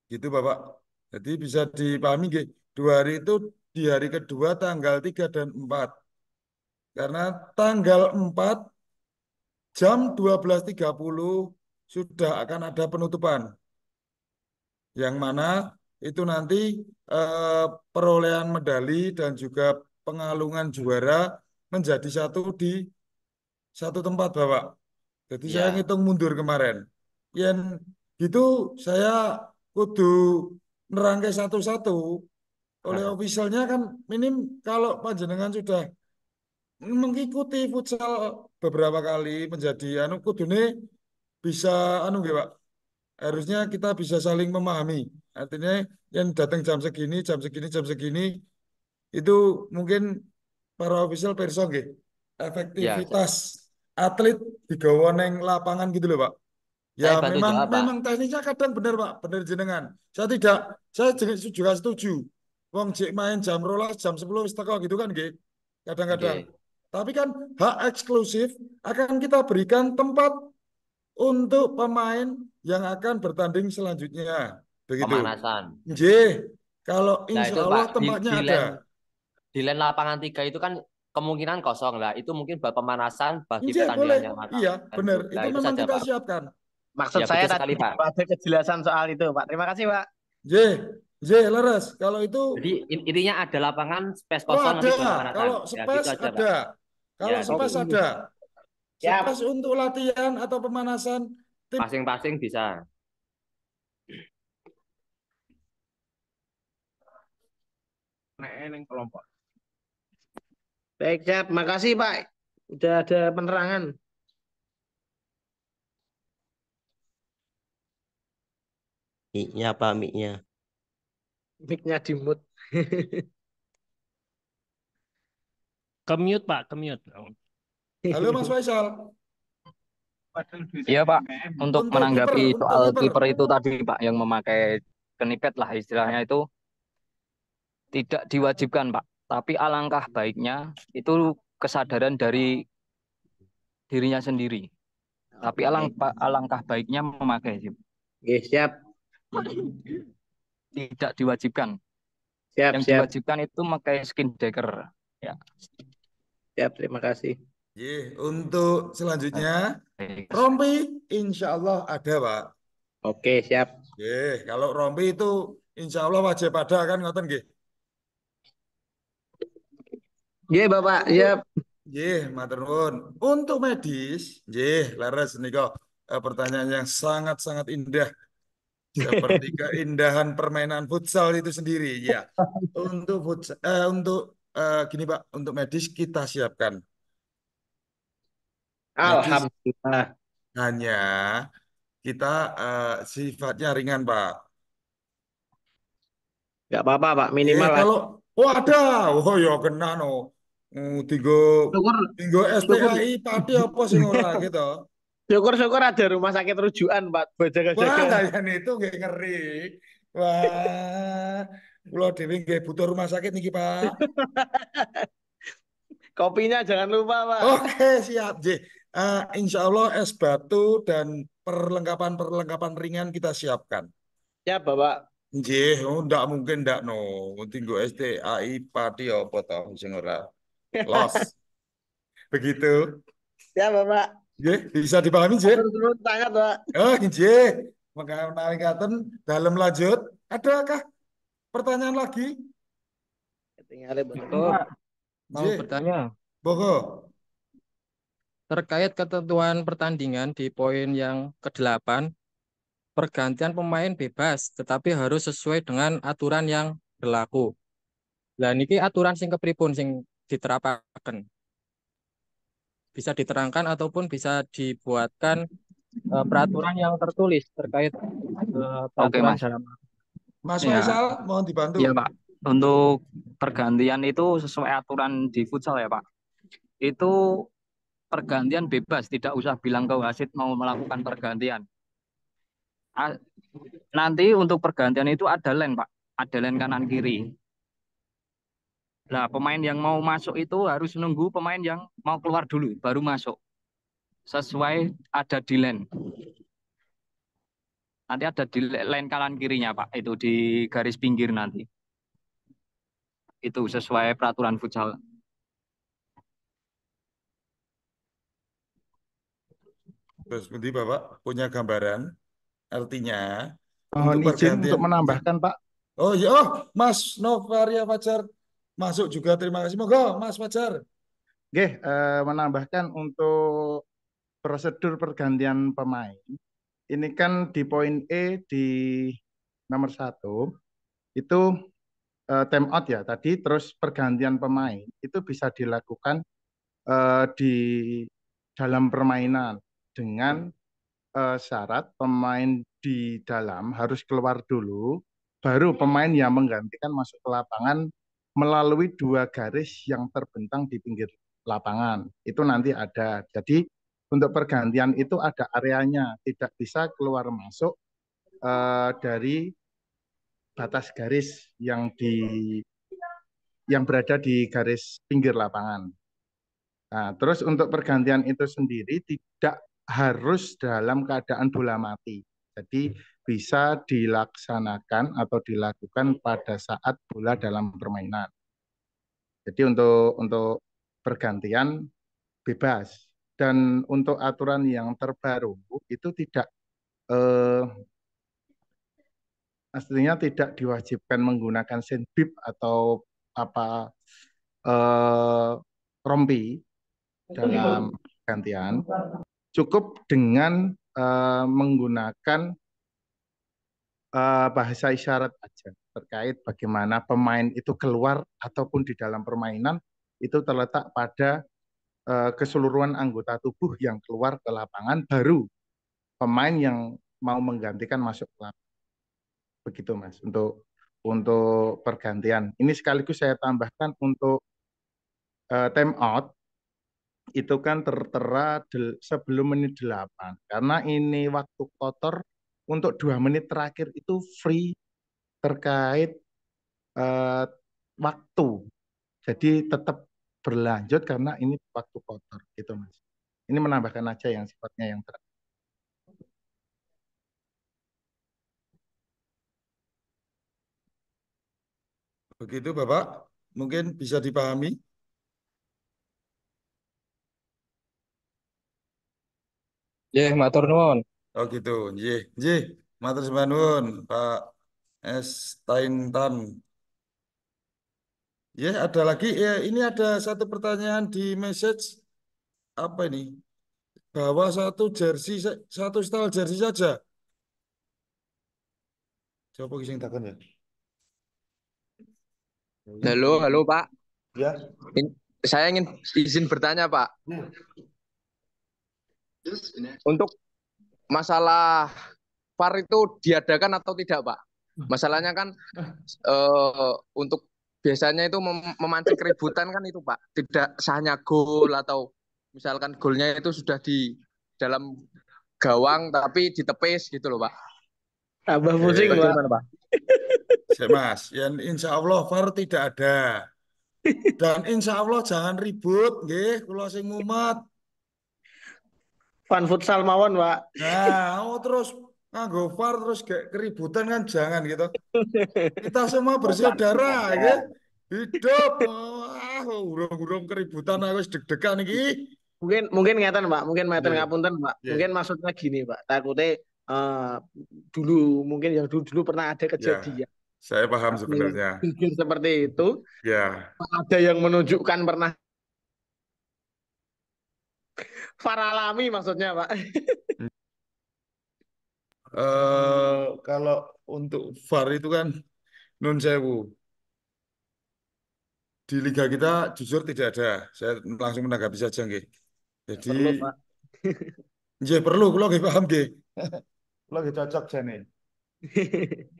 Gitu Bapak. Jadi bisa dipahami 2 hari itu di hari kedua tanggal 3 dan 4. Karena tanggal 4 jam 12.30 sudah akan ada penutupan. Yang mana itu nanti perolehan medali dan juga pengalungan juara menjadi satu di satu tempat Bapak. Jadi saya ngitung mundur kemarin. Yang gitu saya kudu nerangke satu-satu. Oleh officialnya kan minim kalau panjenengan sudah mengikuti futsal beberapa kali menjadi kudune bisa nggih Pak. Harusnya kita bisa saling memahami. Artinya yang datang jam segini, jam segini, jam segini itu mungkin para official perso nggih. Efektivitas atlet digawa neng lapangan gitu loh Pak. Ya memang teknisnya kadang benar Pak, benar jenengan. Saya juga setuju. Wong jek main jam 12, jam 10 wis teko gitu kan nggih. Kadang-kadang. Tapi kan hak eksklusif akan kita berikan tempat untuk pemain yang akan bertanding selanjutnya. Begitu. Pemanasan. Nggih. Kalau insya itu, Allah Pak, tempatnya ada. Di lane lapangan 3 itu kan kemungkinan kosong lah. Itu mungkin buat pemanasan bagi Nggih, pertandingan boleh. yang akan. Iya, benar. Nah, itu memang saja, kita Pak. siapkan. Maksud Ya, saya betul tadi sekali, Pak. ada kejelasan soal itu, Pak. Terima kasih, Pak. Nggih. J, leres. Kalau itu, Jadi intinya ada lapangan space oh kosong ada. nanti buat pemanasan. Kalau Ya gitu space aja, Pak. ada. Ya Kalau gitu. space ada. Siap. Space untuk latihan atau pemanasan. Masing-masing bisa. Neng kelompok. Baik, siap. Makasih, Pak. Udah ada penerangan. Mic-nya apa mic-nya? Mic-nya di mute. Ke-mute, Pak, ke-mute. Halo Mas Faisal. Iya Pak, untuk menanggapi soal kiper. kiper itu tadi Pak, yang memakai kenipet lah istilahnya itu tidak diwajibkan Pak. Tapi alangkah baiknya itu kesadaran dari dirinya sendiri. Tapi alangkah baiknya memakai. Oke, siap. Tidak diwajibkan. Siap, Yang siap. diwajibkan itu memakai skin decker. Ya. Siap, terima kasih. Untuk selanjutnya, rompi insya Allah ada Pak. Oke, siap. Kalau rompi itu insya Allah wajib ada kan ngoten nggih. Bapak, siap. Matur nuwun. Untuk medis, leres nika pertanyaan yang sangat-sangat indah. Seperti keindahan permainan futsal itu sendiri, ya. Untuk gini Pak, untuk medis kita siapkan. Alhamdulillah. Hanya kita sifatnya ringan, Pak. Nggak apa-apa, Pak. Minimal kalau ada, ya kena no. Tinggo STAI pati apa sing ora gitu. Syukur-syukur ada rumah sakit rujukan, Pak. Buat jaga-jaga. Wah, yang itu nggak ngeri. Wah, kalau Dewi nggak butuh rumah sakit nih, Pak. Kopinya jangan lupa, Pak. Oke, siap, insya Allah es batu dan perlengkapan ringan kita siapkan. Siap, Bapak. Ndak mungkin ndak no. Tinggu STAI pati apa tau sing ora los. Begitu. Siap, Bapak. Bisa dipahami, Turun tangan, Pak. Oh, Mengawinkaten dalam lanjut. Adakah pertanyaan lagi? Pak, mau bertanya. Bogo. Terkait ketentuan pertandingan di poin yang ke-8, pergantian pemain bebas, tetapi harus sesuai dengan aturan yang berlaku. Lah niki aturan sing kepripun sing diterapaken? Bisa diterangkan ataupun bisa dibuatkan peraturan yang tertulis terkait peraturan dalam. Mas Faisal, mohon dibantu. Iya Pak, untuk pergantian itu sesuai aturan di futsal ya Pak. Itu pergantian bebas, tidak usah bilang ke wasit mau melakukan pergantian. Nanti untuk pergantian itu ada lane Pak, ada lane kanan kiri. Nah, pemain yang mau masuk itu harus nunggu pemain yang mau keluar dulu, baru masuk. Sesuai ada di lane. Nanti ada di lane kanan kirinya Pak, itu di garis pinggir nanti. Itu sesuai peraturan futsal. Terus nanti Bapak punya gambaran, artinya mohon untuk izin pergantian. untuk menambahkan Pak. Oh iya, Mas Novaria Fajar masuk juga, terima kasih. Moga Mas Fajar. Menambahkan untuk prosedur pergantian pemain. Ini kan di poin E di nomor 1 itu time out ya tadi, terus pergantian pemain itu bisa dilakukan di dalam permainan dengan syarat pemain di dalam harus keluar dulu, baru pemain yang menggantikan masuk ke lapangan melalui 2 garis yang terbentang di pinggir lapangan. Itu nanti ada. Jadi untuk pergantian itu ada areanya, tidak bisa keluar masuk dari batas garis yang berada di garis pinggir lapangan. Nah, terus untuk pergantian itu sendiri tidak harus dalam keadaan bola mati. Jadi bisa dilaksanakan atau dilakukan pada saat bola dalam permainan. Jadi untuk pergantian bebas. Dan untuk aturan yang terbaru itu tidak aslinya tidak diwajibkan menggunakan sandbib atau apa rompi dalam gantian. Cukup dengan menggunakan bahasa isyarat aja terkait bagaimana pemain itu keluar ataupun di dalam permainan itu terletak pada keseluruhan anggota tubuh yang keluar ke lapangan, baru pemain yang mau menggantikan masuk ke lapangan. Begitu Mas untuk pergantian. Ini sekaligus saya tambahkan untuk time out itu kan tertera sebelum menit 8 karena ini waktu kotor. Untuk 2 menit terakhir itu free terkait waktu, jadi tetap berlanjut karena ini waktu kotor gitu Mas. Ini menambahkan aja yang sifatnya yang terakhir. Begitu Bapak, mungkin bisa dipahami. Matur nuwun. Oh gitu, matur sembah nuwun Pak S. Taintan. Ada lagi ya, ini ada satu pertanyaan di message apa ini? Bawa satu jersey, satu style jersey saja. Coba kisah takkan ya. Halo Pak. Ya. Saya ingin izin bertanya Pak. Untuk masalah VAR itu diadakan atau tidak Pak? Masalahnya kan untuk biasanya itu memancing keributan kan itu Pak. Tidak sahnya gol atau misalkan golnya itu sudah di dalam gawang tapi ditepis gitu loh Pak. Tambah pusing Pak. Bagaimana Pak? Mas, yang insya Allah VAR tidak ada. Dan insya Allah jangan ribut, nggih, kula sing mumet. Fan futsal mawon, Pak. Nah, terus nganggo VAR terus gak keributan kan jangan gitu. Kita semua bersaudara, ya. Hidup. Wah, urung-urung keributan aku wis deg-degan iki. Mungkin ngeten, Pak. Mungkin ngeten Yeah. ngapunten, Pak. Yeah. Mungkin maksudnya gini, Pak. Takutnya dulu mungkin yang dulu pernah ada kejadian. Saya paham sebenarnya. Seperti itu. Ya. Ada yang menunjukkan pernah VAR alami maksudnya, Pak. Kalau untuk VAR itu kan nun sewu. Di liga kita jujur tidak ada. Saya langsung menanggapi saja nggih. Jadi perlu, Pak. nggih perlu, kula nggih paham nggih. Kula nggih cocok jane.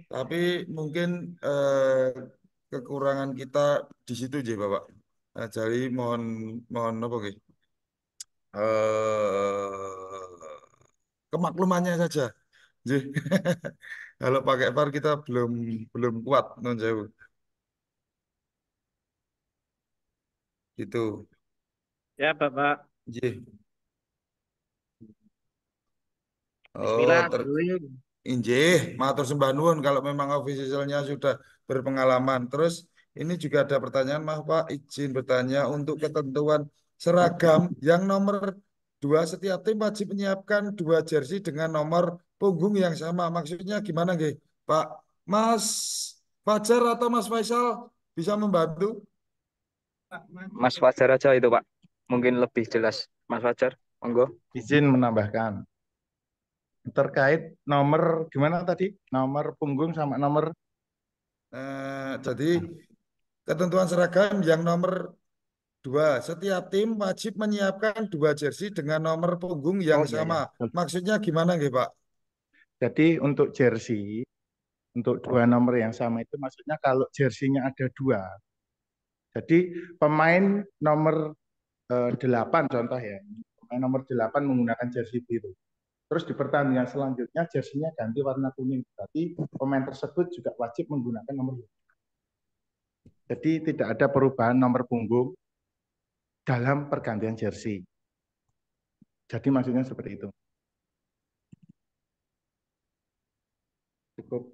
Tapi mungkin kekurangan kita di situ nggih, Bapak. Jadi mohon apa nggih? Kemaklumannya saja. Nggih. Kalau pakai VAR kita belum kuat non jauh. Gitu. Ya, Bapak. Nggih. Bismillah. Injih, matur sembah nuwun kalau memang ofisialnya sudah berpengalaman. Terus ini juga ada pertanyaan, maaf Pak, izin bertanya untuk ketentuan seragam yang nomor 2 setiap tim wajib menyiapkan 2 jersey dengan nomor punggung yang sama. Maksudnya gimana nggih, Pak? Mas Fajar atau Mas Faisal bisa membantu? Mas Fajar aja itu Pak. Mungkin lebih jelas. Mas Fajar, monggo. Izin menambahkan. Terkait nomor gimana tadi? Nomor punggung sama nomor jadi ketentuan seragam yang nomor 2 setiap tim wajib menyiapkan 2 jersey dengan nomor punggung yang sama. Maksudnya gimana nggih, Pak? Jadi untuk jersey untuk 2 nomor yang sama itu maksudnya kalau jersey-nya ada 2. Jadi pemain nomor 8 contoh ya. Pemain nomor 8 menggunakan jersey biru. Terus di pertandingan selanjutnya jersey-nya ganti warna kuning. Berarti pemain tersebut juga wajib menggunakan nomor 2. Jadi tidak ada perubahan nomor punggung dalam pergantian jersey. Jadi maksudnya seperti itu. Cukup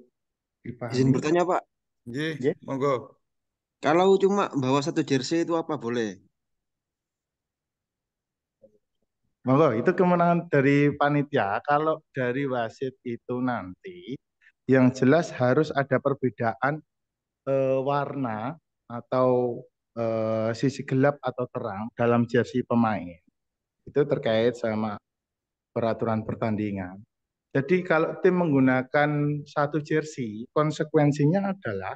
dipahami. Izin bertanya Pak. Nggih, monggo. Kalau cuma bawa 1 jersey itu apa boleh? Monggo, itu kemenangan dari panitia. Kalau dari wasit itu nanti Yang jelas harus ada perbedaan warna atau sisi gelap atau terang dalam jersey pemain. Itu terkait sama peraturan pertandingan. Jadi kalau tim menggunakan satu jersey, konsekuensinya adalah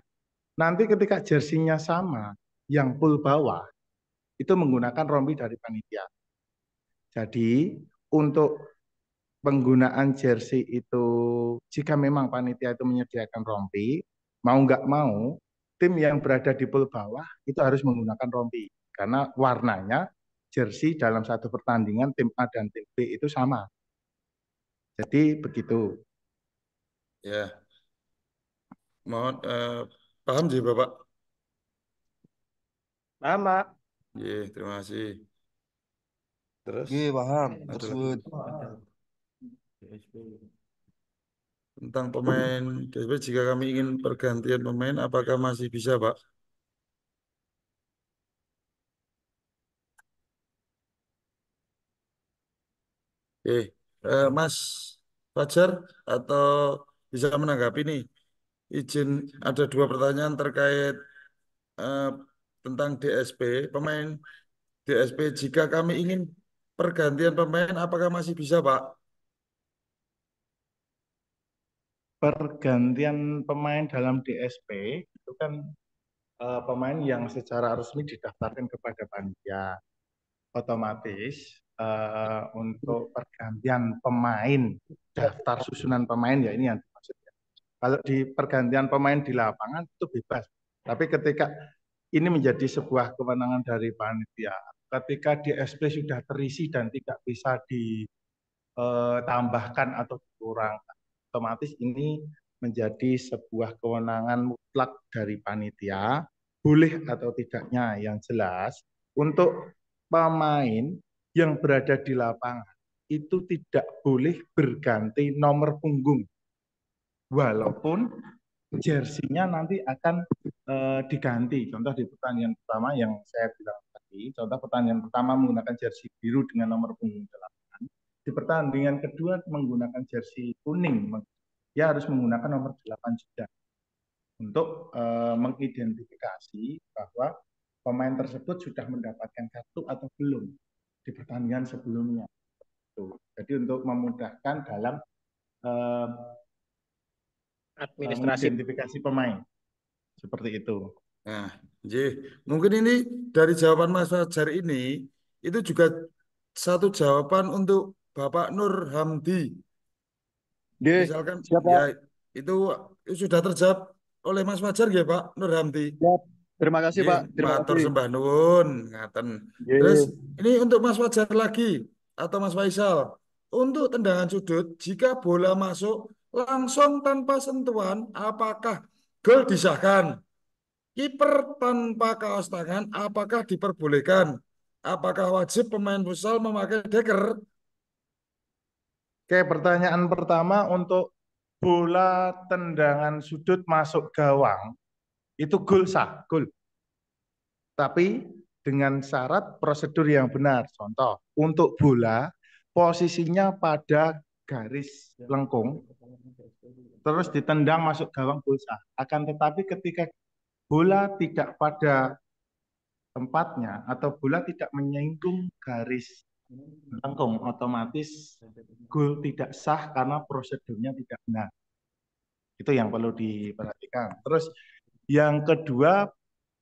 nanti ketika jersinya sama, yang pool bawah itu menggunakan rompi dari panitia. Jadi untuk penggunaan jersey itu, jika memang panitia itu menyediakan rompi, mau nggak mau, tim yang berada di pool bawah itu harus menggunakan rompi. Karena warnanya jersey dalam satu pertandingan tim A dan tim B itu sama. Jadi begitu. Ya, mohon paham sih Bapak. Paham, Pak. Iya, terima kasih. Terus Oke, paham. ada Tersebut. tentang pemain DSP, jika kami ingin pergantian pemain, apakah masih bisa, Pak? Mas Fajar atau bisa menanggapi nih, izin ada dua pertanyaan terkait eh, tentang DSP, pemain DSP. Jika kami ingin pergantian pemain, apakah masih bisa, Pak? Pergantian pemain dalam DSP itu kan pemain yang secara resmi didaftarkan kepada panitia. Otomatis untuk pergantian pemain, daftar susunan pemain ya ini yang dimaksudkan. Kalau di pergantian pemain di lapangan itu bebas. Tapi ketika ini menjadi sebuah kewenangan dari panitia, ketika DSP sudah terisi dan tidak bisa ditambahkan atau dikurangkan, otomatis ini menjadi sebuah kewenangan mutlak dari panitia, boleh atau tidaknya yang jelas untuk pemain yang berada di lapangan itu tidak boleh berganti nomor punggung, walaupun jersinya nanti akan diganti. Contoh di pertandingan pertama yang saya bilang tadi, contoh pertandingan pertama menggunakan jersey biru dengan nomor punggung 8. Di pertandingan kedua menggunakan jersey kuning, dia harus menggunakan nomor 8 juga untuk mengidentifikasi bahwa pemain tersebut sudah mendapatkan kartu atau belum di pertandingan sebelumnya. Jadi untuk memudahkan dalam administrasi mengidentifikasi pemain seperti itu. Nah, mungkin ini dari jawaban Mas Fajar ini itu juga satu jawaban untuk Bapak Nur Hamdi. Misalkan siapa? ya itu sudah terjawab oleh Mas Fajar ya Pak Nur Hamdi. Siap. Terima kasih Pak. Terima Matur kasih. sembah nuwun ngaten. Terus ini untuk Mas Fajar lagi atau Mas Faisal. Untuk tendangan sudut, jika bola masuk langsung tanpa sentuhan, apakah gol disahkan? Kiper tanpa kaos tangan, apakah diperbolehkan? Apakah wajib pemain futsal memakai deker? Oke, pertanyaan pertama untuk bola tendangan sudut masuk gawang, itu gol sah, gol. Tapi dengan syarat prosedur yang benar. Contoh, untuk bola posisinya pada garis lengkung, terus ditendang masuk gawang gol sah. Akan tetapi ketika bola tidak pada tempatnya atau bola tidak menyentuh garis lengkung, otomatis gol tidak sah karena prosedurnya tidak benar. Itu yang perlu diperhatikan. Terus yang kedua,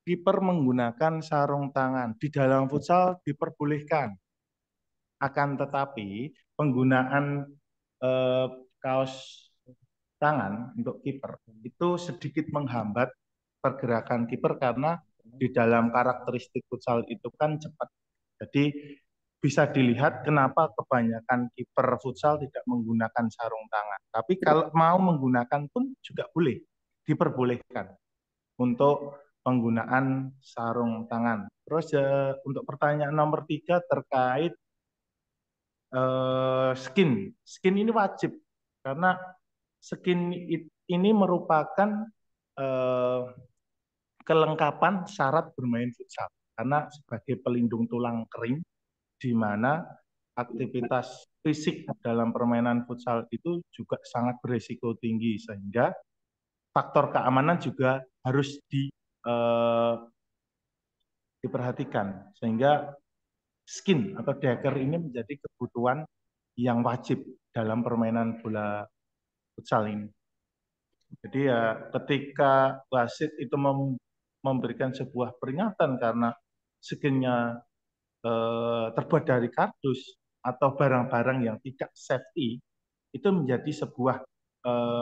kiper menggunakan sarung tangan. Di dalam futsal diperbolehkan. Akan tetapi penggunaan kaos tangan untuk kiper itu sedikit menghambat pergerakan kiper karena di dalam karakteristik futsal itu kan cepat. Jadi bisa dilihat kenapa kebanyakan kiper futsal tidak menggunakan sarung tangan. Tapi kalau mau menggunakan pun juga boleh, diperbolehkan untuk penggunaan sarung tangan. Terus untuk pertanyaan nomor 3 terkait skin. Skin ini wajib karena skin ini merupakan kelengkapan syarat bermain futsal karena sebagai pelindung tulang kering di mana aktivitas fisik dalam permainan futsal itu juga sangat berisiko tinggi, sehingga faktor keamanan juga harus diperhatikan, sehingga skin atau deker ini menjadi kebutuhan yang wajib dalam permainan bola futsal ini. Jadi ya ketika wasit itu memberikan sebuah peringatan karena skinnya terbuat dari kardus atau barang-barang yang tidak safety, itu menjadi sebuah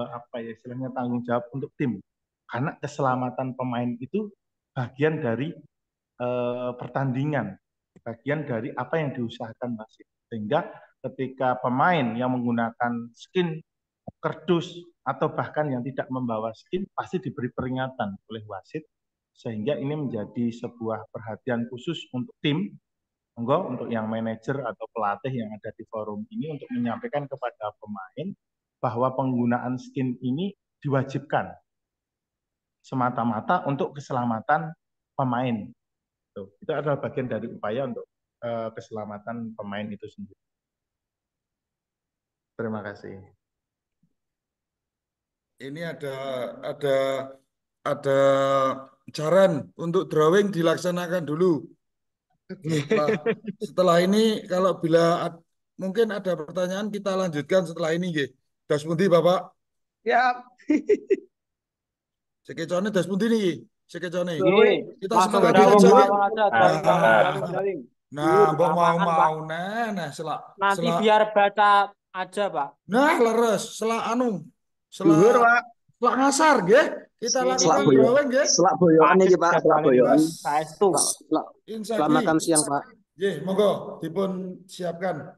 apa ya istilahnya tanggung jawab untuk tim, karena keselamatan pemain itu bagian dari pertandingan, bagian dari apa yang diusahakan wasit. Sehingga ketika pemain yang menggunakan skin kardus atau bahkan yang tidak membawa skin pasti diberi peringatan oleh wasit, sehingga ini menjadi sebuah perhatian khusus untuk tim, untuk yang manajer atau pelatih yang ada di forum ini untuk menyampaikan kepada pemain bahwa penggunaan skin ini diwajibkan semata-mata untuk keselamatan pemain. Itu adalah bagian dari upaya untuk keselamatan pemain itu sendiri. Terima kasih. Ini ada saran untuk drawing dilaksanakan dulu. Setelah ini kalau mungkin ada pertanyaan kita lanjutkan setelah ini nggih. Das pundi Bapak? Ya. Sekecone das pundi niki? Sekecone. Kita Langsung sepakati drawing aja. awal aja. Drawing. Nah, mbok Lapangan, Pak. mau nah Nanti biar baca aja, Pak. Nah, leres selak Luhur, Pak. selak ngasar nggih. Kita lakukan drawing nggih. Selak boyokan iki, Pak. Selak boyokan. Saestu. Selamat makan siang, Pak. Nggih, monggo dipun siapkan.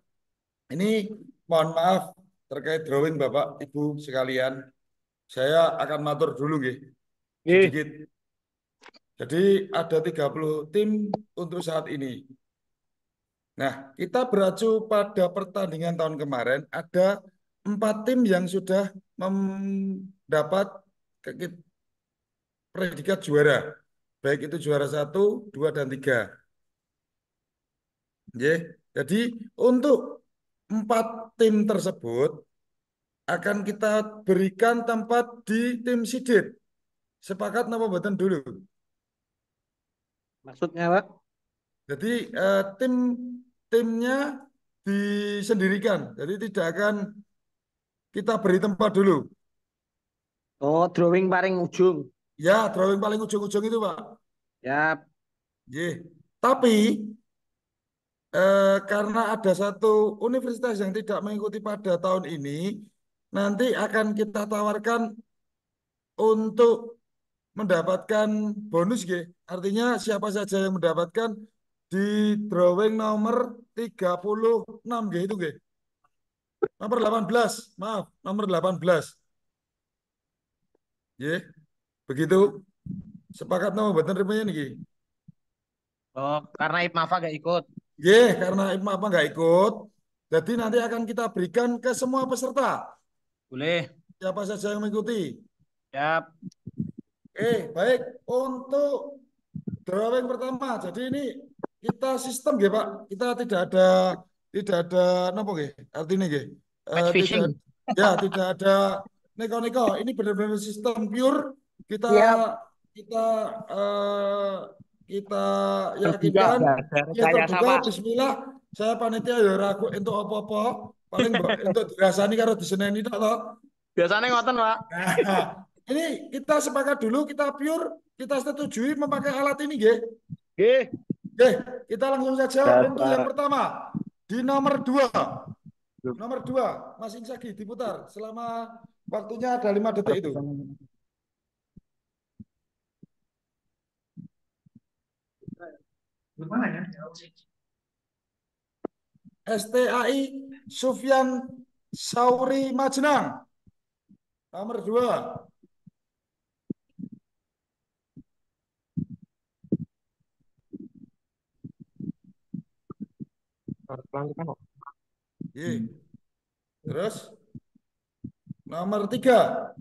Ini mohon maaf terkait drawing Bapak Ibu sekalian. Saya akan matur dulu nggih. Sedikit. Jadi ada 30 tim untuk saat ini. Nah, kita beracu pada pertandingan tahun kemarin, ada 4 tim yang sudah mendapat predikat juara. Baik itu juara 1, 2, dan 3. Jadi untuk 4 tim tersebut akan kita berikan tempat di tim seeded. Sepakat napa mboten dulu? Maksudnya, Pak? Jadi timnya disendirikan. Jadi tidak akan kita beri tempat dulu. Oh, drawing paling ujung. Ya, drawing paling ujung-ujung itu, Pak. Ya. Tapi karena ada satu universitas yang tidak mengikuti pada tahun ini, nanti akan kita tawarkan untuk mendapatkan bonus, artinya siapa saja yang mendapatkan di drawing nomor 36 itu nomor 18, maaf, nomor 18. Begitu. Sepakat nama mboten rupanya niki. Oh, karena IPMAFA gak ikut. Karena IPMAFA nggak ikut. Jadi nanti akan kita berikan ke semua peserta. Boleh. Siapa saja yang mengikuti. Siap. Baik. Untuk drawing pertama. Jadi ini kita sistem Pak. Kita tidak ada napa artinya tidak ada neko-neko. Ini benar-benar sistem pure. Kita yakinkan terbuka. Bismillah. Saya panitia ya ragu untuk apa-apa. Paling untuk dirasani karo diseneni tok to. Biasanya ngoten, Pak. Nah, ini kita sepakat dulu, kita pure, kita setujui memakai alat ini, nggih. Kita langsung saja untuk yang pertama. Di nomor 2. Nomor 2, Mas Insaki diputar selama waktunya ada 5 detik itu. Gimana ya? STAI Sufyan Sauri Majenang. Nomor 2. Terus nomor 3.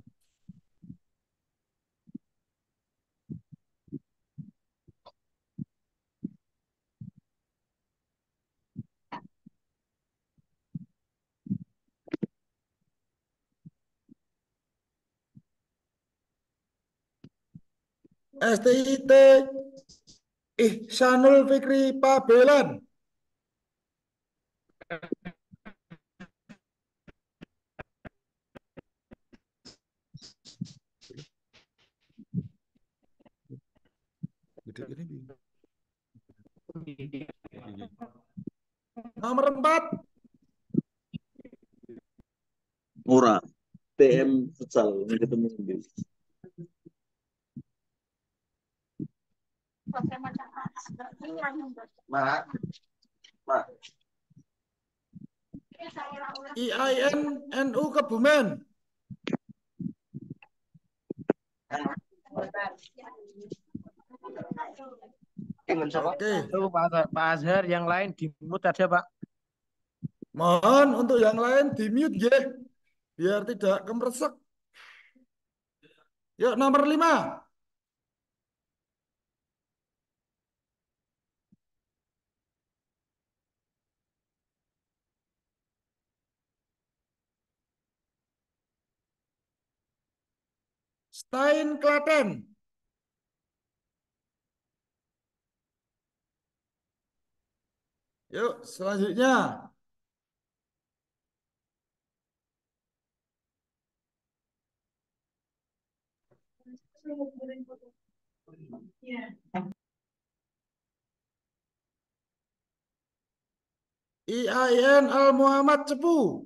STIT Ihsanul Fikri Pabelan. Nomor 4. Murah. TM futsal ketemu sendiri. IAIN NU Kebumen. Oke. Itu Pak Azhar, yang lain di mute aja Pak. Mohon untuk yang lain di mute ya, biar tidak kemeresek. Yuk nomor 5. Stein Klaten. Yuk selanjutnya. IAIN Al Muhammad Cepu.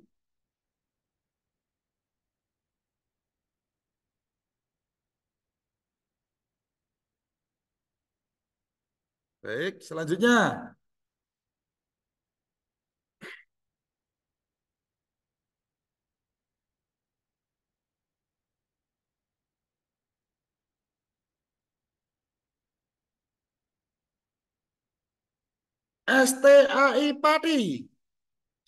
Baik, selanjutnya. STAI Pati.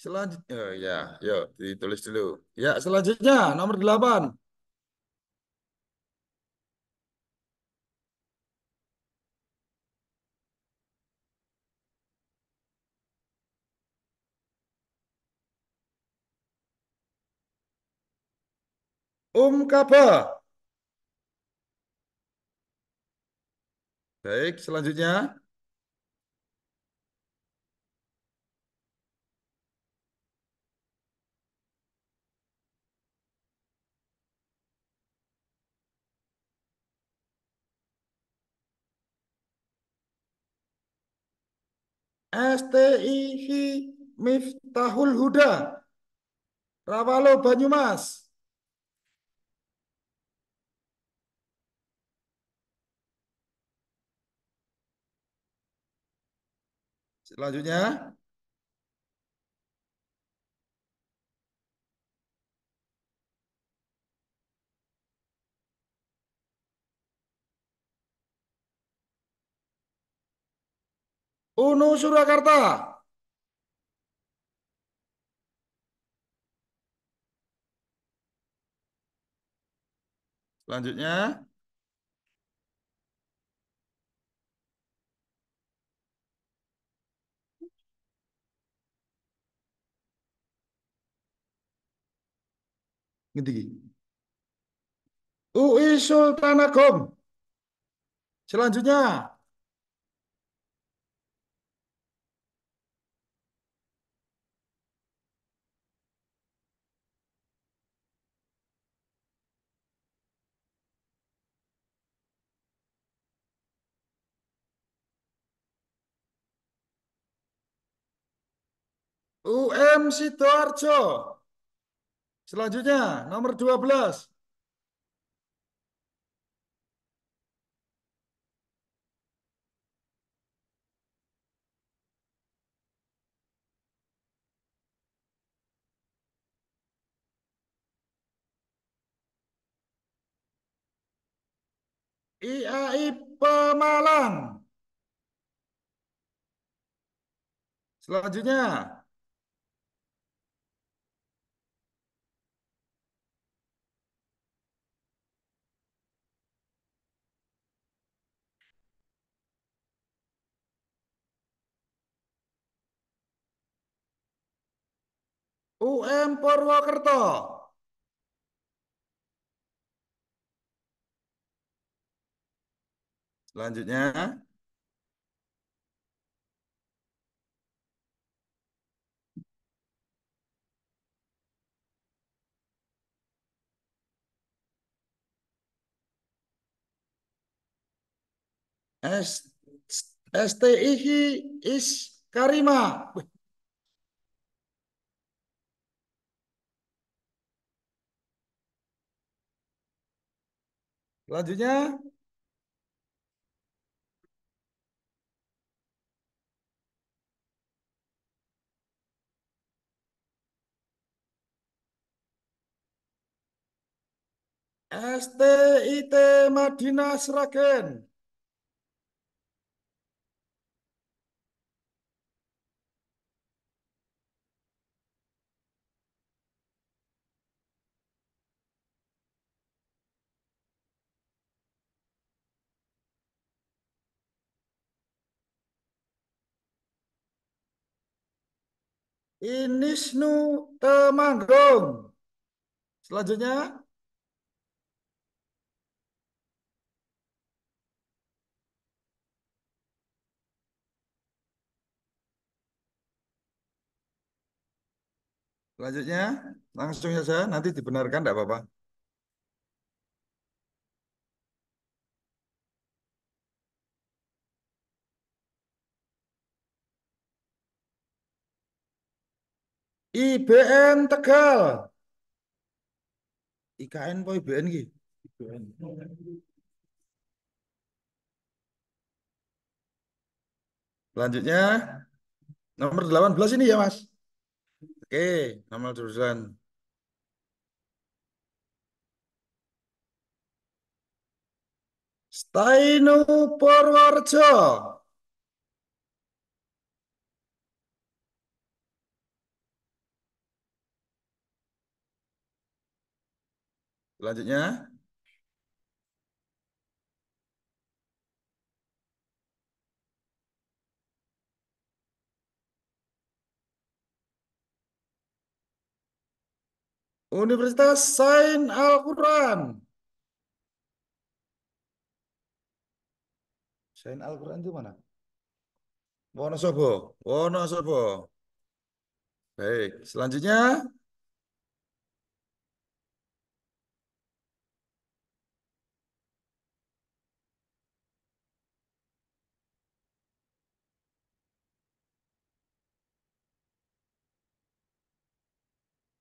Selanjutnya, ya, yuk ditulis dulu. Ya, selanjutnya nomor 8. Kaba. Baik, selanjutnya. STIH Miftahul Huda. Rawalo Banyumas. Selanjutnya. UNU Surakarta. Selanjutnya. Ngerti? UI Sultanagong. Selanjutnya. UM Sidoarjo. Selanjutnya nomor 12. IAI Pemalang. Selanjutnya. UM Purwokerto. Selanjutnya, S STIH is Karima. Wih, selanjutnya, STIT Madinah Sragen. Inisnu Temanggung. Selanjutnya, selanjutnya langsung saja nanti dibenarkan tidak apa-apa. IBN Tegal. IKN apa IBN ki? IBN. Selanjutnya nomor 18 ini ya, Mas. Oke, nomor jurusan. Stainu Purworejo. Selanjutnya, Universitas Sains Al-Quran. Sains Al-Quran itu mana? Wonosobo. Wonosobo. Baik, selanjutnya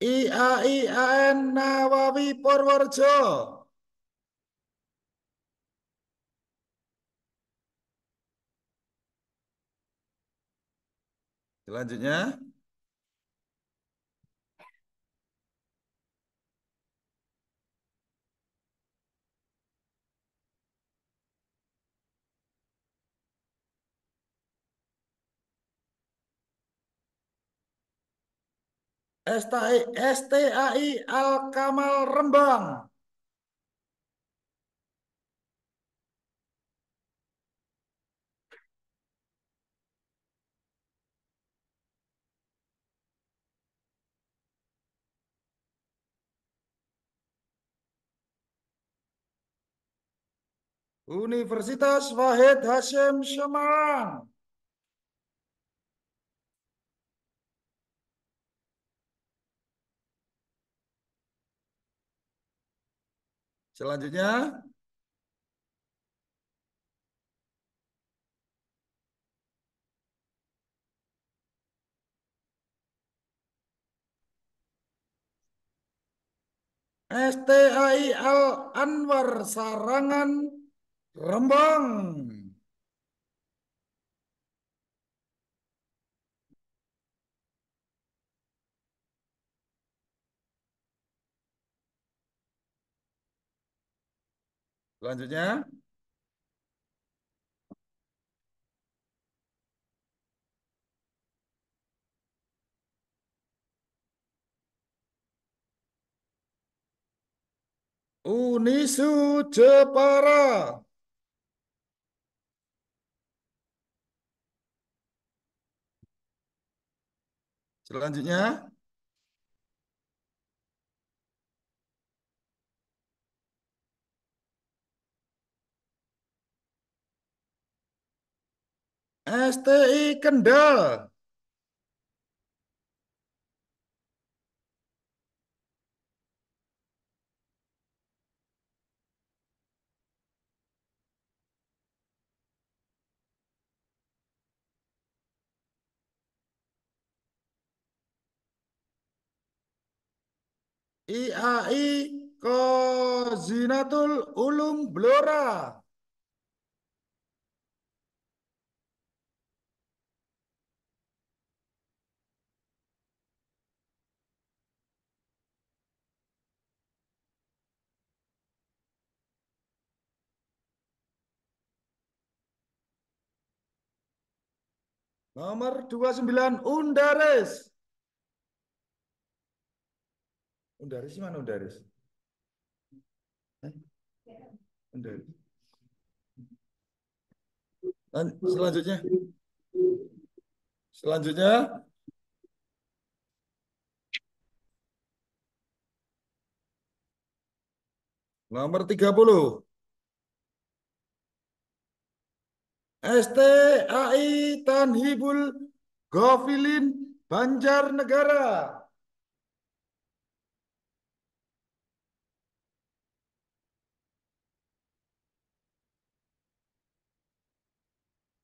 IAIN Nawawi Purworejo. Selanjutnya, STAI Al-Kamal Rembang. Universitas Wahid Hasyim Semarang. Selanjutnya, STAI Al Anwar Sarangan Rembang. Selanjutnya, Unisu Jepara. Selanjutnya, STI Kendal. IAI Kozinatul Ulum Blora. Nomor 29 Undaris. Undaris mana Undaris? Undaris. Selanjutnya. Selanjutnya. Nomor 30. STAI Tanhibul Gofilin Banjarnegara.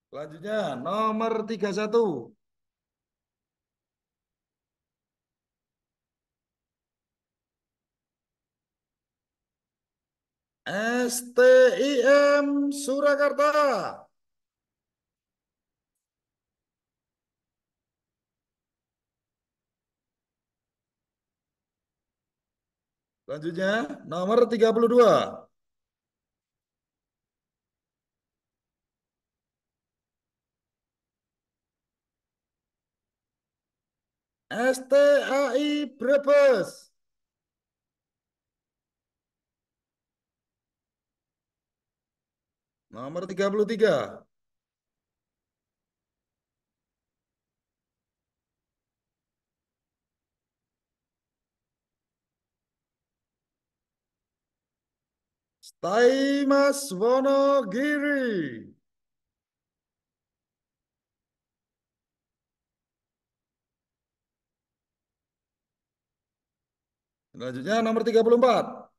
Selanjutnya nomor 31. STIM Surakarta. Selanjutnya nomor 32. STAI Brebes. Nomor 33. Staimas Wonogiri. Selanjutnya nomor 34.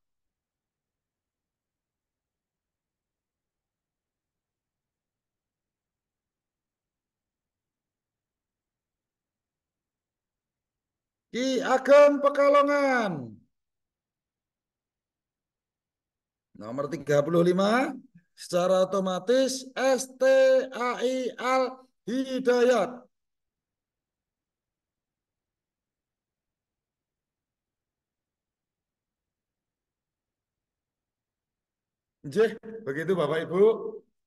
Ki Ageng Pekalongan. Nomor 35. Secara otomatis STAI Al Hidayat. Jeh, begitu Bapak Ibu,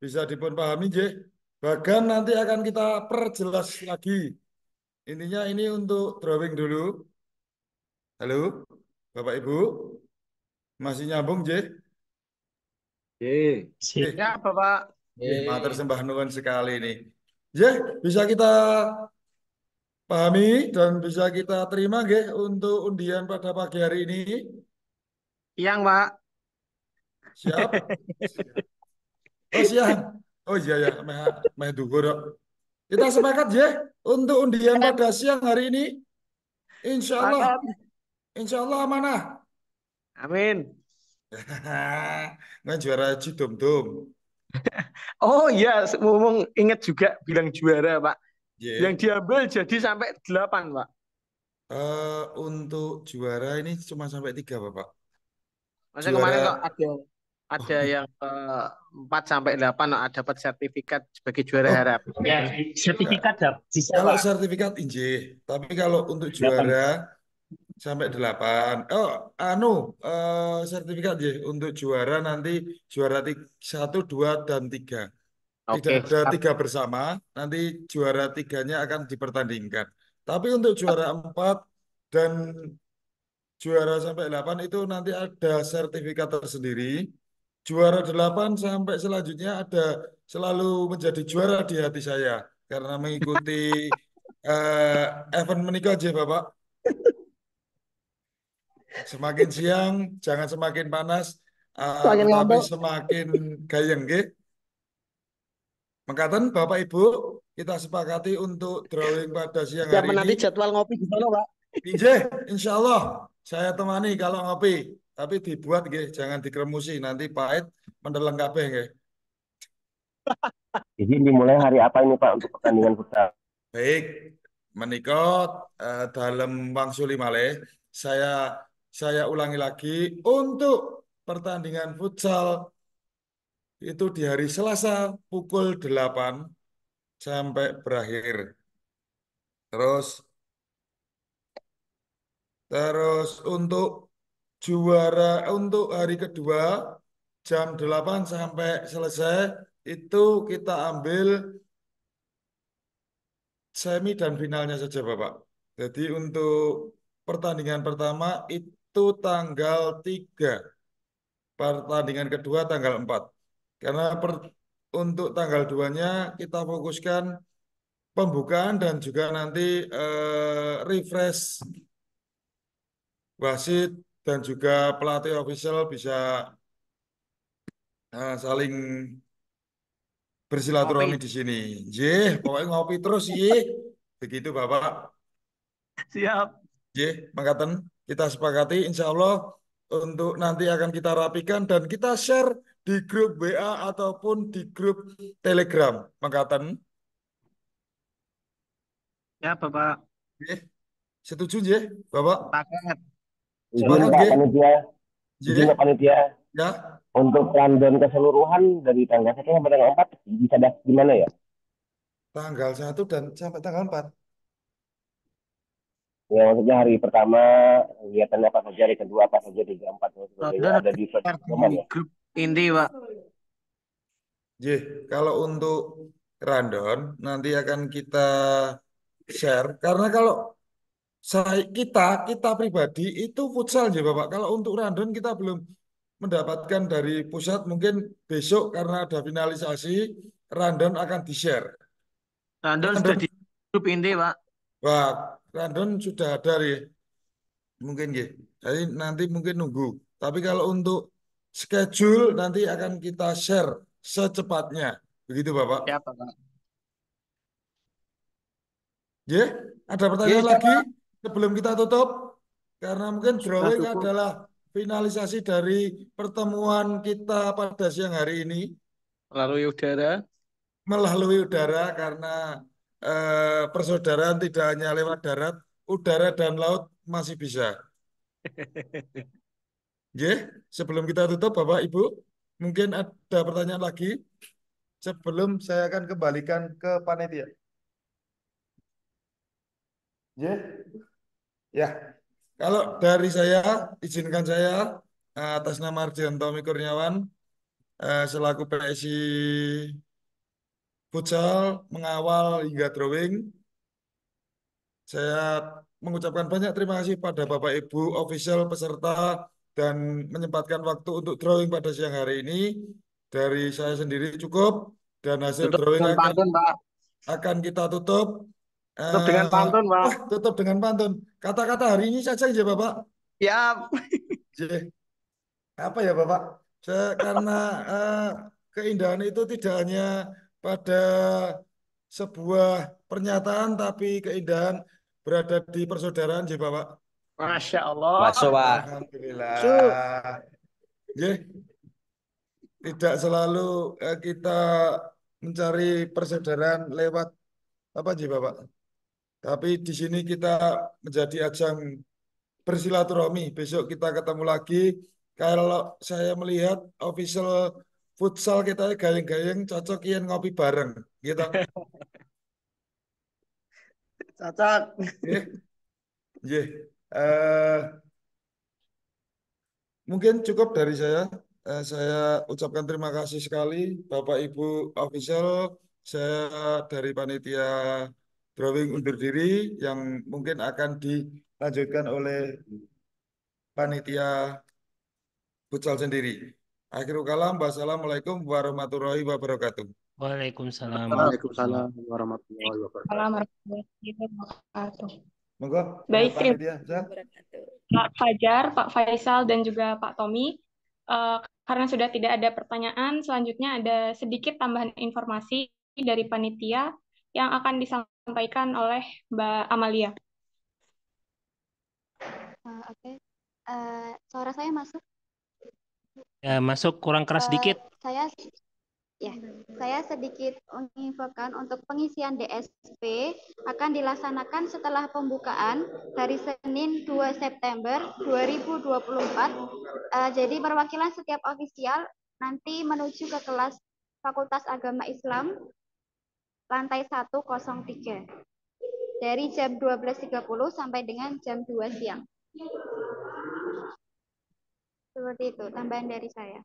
bisa dipun pahami Jeh. Bahkan nanti akan kita perjelas lagi. Intinya ini untuk drawing dulu. Halo, Bapak Ibu, masih nyambung Jeh? Ya, Bapak. Matur sembah nuwun sekali ini. Jeh, bisa kita pahami dan bisa kita terima nggih untuk undian pada pagi hari ini. Siang, Pak. Siap? Oh siang. Oh iya ya, meh duhur kok. Kita sepakat ya untuk undian pada siang hari ini. Insya Allah. Insya Allah amanah. Amin. Nggak juara Cidom-dom. Oh iya, ngomong ingat juga bilang juara, Pak. Yeah. Yang diambil jadi sampai 8, Pak. Untuk juara ini cuma sampai 3, Bapak. Masa kemarin kok ada yang 4 sampai 8 dapat sertifikat sebagai juara harap. Ya, sertifikat bisa, kalau Pak. sertifikat injih, tapi kalau untuk juara sampai 8. Sertifikat ya untuk juara nanti juara 1, 2, dan 3. Tidak ada 3 bersama, nanti juara 3-nya akan dipertandingkan. Tapi untuk juara 4 dan juara sampai 8 itu nanti ada sertifikat tersendiri. Juara 8 sampai selanjutnya ada selalu menjadi juara di hati saya karena mengikuti event menikah aja Bapak. Semakin siang jangan semakin panas, tetapi semakin gayeng nggih. Mekaten Bapak Ibu. kita sepakati untuk drawing pada siang Siapa hari nanti ini. jadwal ngopi di sana, Pak? Injih, insya Allah saya temani kalau ngopi. Tapi dibuat nggih, jangan dikremusi, nanti pahit mendeleng kabeh nggih. Izin dimulai hari apa ini Pak untuk pertandingan futsal? Baik, menikot dalam wangsuli malih saya ulangi lagi untuk pertandingan futsal itu di hari Selasa pukul 8 sampai berakhir. Terus untuk untuk hari kedua jam 8 sampai selesai itu kita ambil semi dan finalnya saja Bapak. Jadi untuk pertandingan pertama itu tanggal 3, pertandingan kedua tanggal 4. Karena untuk tanggal 2-nya kita fokuskan pembukaan dan juga nanti refresh wasit dan juga pelatih official bisa saling bersilaturahmi di sini. Pokoknya ngopi terus begitu Bapak. Siap. Mangkaten kita sepakati insya Allah untuk nanti akan kita rapikan dan kita share di grup WA ataupun di grup Telegram. Mangkaten. Ya, Bapak. Setuju Bapak? Sepakat. Izin Pak Panitia. Izin Pak Panitia. Ya. Untuk rundown keseluruhan dari tanggal 1 sampai tanggal 4 bisa di mana ya? Tanggal 1 dan sampai tanggal 4. Ya maksudnya hari pertama kegiatannya apa saja, hari kedua apa saja, 3, 4 dan sebagainya ada di grup inti Pak. Kalau untuk rundown nanti akan kita share karena kalau kita pribadi itu futsal Bapak. Kalau untuk rundown kita belum mendapatkan dari pusat, mungkin besok karena ada finalisasi rundown akan di-share. Rundown sudah di grup inti Pak. Wah, rundown sudah ada mungkin jadi nanti mungkin nunggu. Tapi kalau untuk schedule nanti akan kita share secepatnya. Begitu Bapak. Ya Bapak. Ada pertanyaan lagi sebelum kita tutup? Karena mungkin drawing adalah finalisasi dari pertemuan kita pada siang hari ini. Melalui udara karena persaudaraan tidak hanya lewat darat, udara dan laut masih bisa. Sebelum kita tutup Bapak Ibu, mungkin ada pertanyaan lagi sebelum saya akan kembalikan ke panitia. Ya, kalau dari saya, izinkan saya atas nama Ardianto Tommy Kurniawan selaku PSI Futsal mengawal hingga drawing. Saya mengucapkan banyak terima kasih pada Bapak Ibu official peserta dan menyempatkan waktu untuk drawing pada siang hari ini. Dari saya sendiri cukup dan hasil drawing akan kita tutup. Tutup dengan pantun, Pak. Tutup dengan pantun. Kata-kata hari ini saja ya, Bapak. Siap. Apa ya, Bapak? Karena keindahan itu tidak hanya pada sebuah pernyataan, tapi keindahan berada di persaudaraan, ya, Bapak. Masya Allah. Masuk, Pak. Alhamdulillah. Tidak selalu kita mencari persaudaraan lewat apa sih Bapak? Tapi di sini kita menjadi ajang bersilaturahmi. Besok kita ketemu lagi. Kalau saya melihat official futsal kita gayeng-gayeng cocok yang ngopi bareng, gitu. Cocok. Mungkin cukup dari saya. Saya ucapkan terima kasih sekali Bapak Ibu official. Saya dari panitia drawing undur diri yang mungkin akan dilanjutkan oleh panitia futsal sendiri. Akhirul kalam, wassalamualaikum warahmatullahi wabarakatuh. Waalaikumsalam. Waalaikumsalam warahmatullahi wabarakatuh. Monggo. Baik, Pak Fajar, Pak Faisal, dan juga Pak Tommy. Karena sudah tidak ada pertanyaan, selanjutnya ada sedikit tambahan informasi dari panitia. yang akan disampaikan oleh Mbak Amalia. Oke. Suara saya masuk? Ya, masuk kurang keras sedikit. Saya sedikit menginfokan untuk pengisian DSP akan dilaksanakan setelah pembukaan hari Senin 2 September 2024. Jadi perwakilan setiap ofisial nanti menuju ke kelas Fakultas Agama Islam lantai 103 dari jam 12.30 sampai dengan jam 2 siang. Seperti itu tambahan dari saya.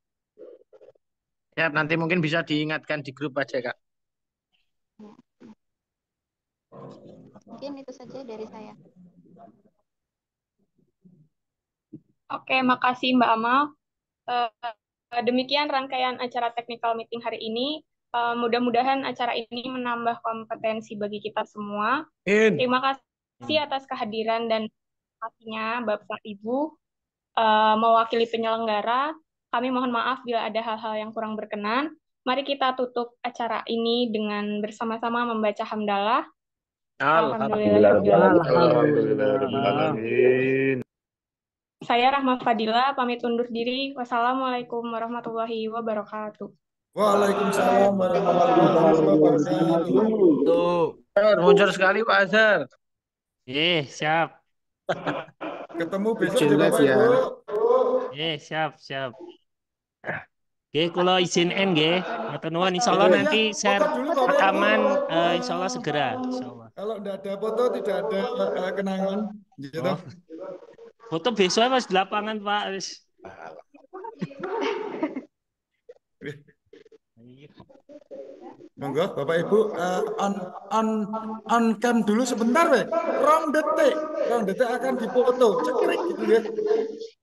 Ya, nanti mungkin bisa diingatkan di grup aja, Kak. Mungkin itu saja dari saya. Oke, makasih Mbak Amal. Demikian rangkaian acara technical meeting hari ini. Mudah-mudahan acara ini menambah kompetensi bagi kita semua. Terima kasih atas kehadiran dan pastinya Bapak Ibu mewakili penyelenggara. Kami mohon maaf bila ada hal-hal yang kurang berkenan. Mari kita tutup acara ini dengan bersama-sama membaca hamdalah. Alhamdulillahirrahmanirrahim. Saya Rahma Fadila, pamit undur diri. Wassalamualaikum warahmatullahi wabarakatuh. Waalaikumsalam warahmatullahi wabarakatuh. Muncul sekali Pak Azhar. Siap. Ketemu besok ya Jelas Bapak ya. Ibu. Siap. Oke, kalau izin nggih, matur nuwun insyaallah nanti share rekaman insyaallah segera insyaallah. Kalau tidak ada foto tidak ada kenangan gitu. Foto besok Mas di lapangan Pak wis. Monggo Bapak Ibu on cam dulu sebentar weh. Rong detik akan dipoto. Cekrik gitu ya.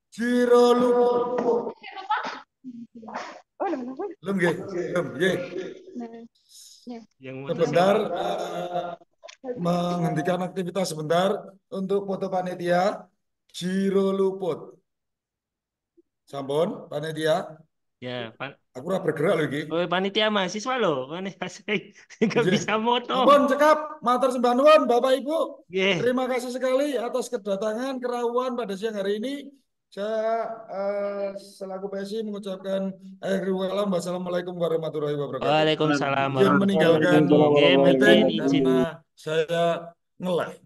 Jiro luput. Belum nggih? Belum nggih. Sebentar menghentikan aktivitas sebentar untuk foto panitia Jiro luput. Sampun panitia? Ya, Pak. Aku ora bergerak lagi. Oh, panitia mahasiswa loh. Nggak bisa moto. Ampun cekap, matur sembah nuwun Bapak Ibu. Yeah. Terima kasih sekali atas kedatangan kerawan pada siang hari ini. Saya selaku PSI mengucapkan akhirul kalam. Wassalamualaikum warahmatullahi wabarakatuh. Waalaikumsalam Izin meninggalkan warahmatullahi wabarakatuh. meeting karena saya ngeleh.